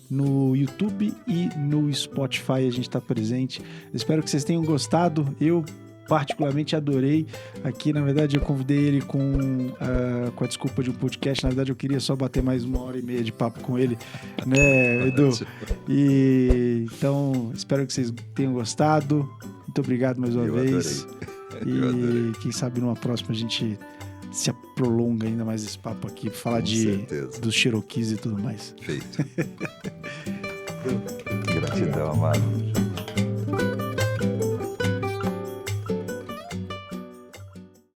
no YouTube e no Spotify a gente está presente. Espero que vocês tenham gostado. Eu particularmente adorei. Aqui, na verdade, eu convidei ele com a desculpa de um podcast. Na verdade, eu queria só bater mais 1h30 de papo com ele, né, Edu? Então, espero que vocês tenham gostado. Muito obrigado mais uma vez. Adorei. Quem sabe numa próxima a gente se prolonga ainda mais esse papo aqui, falar dos Cherokees e tudo mais. Feito. Gratidão, amado.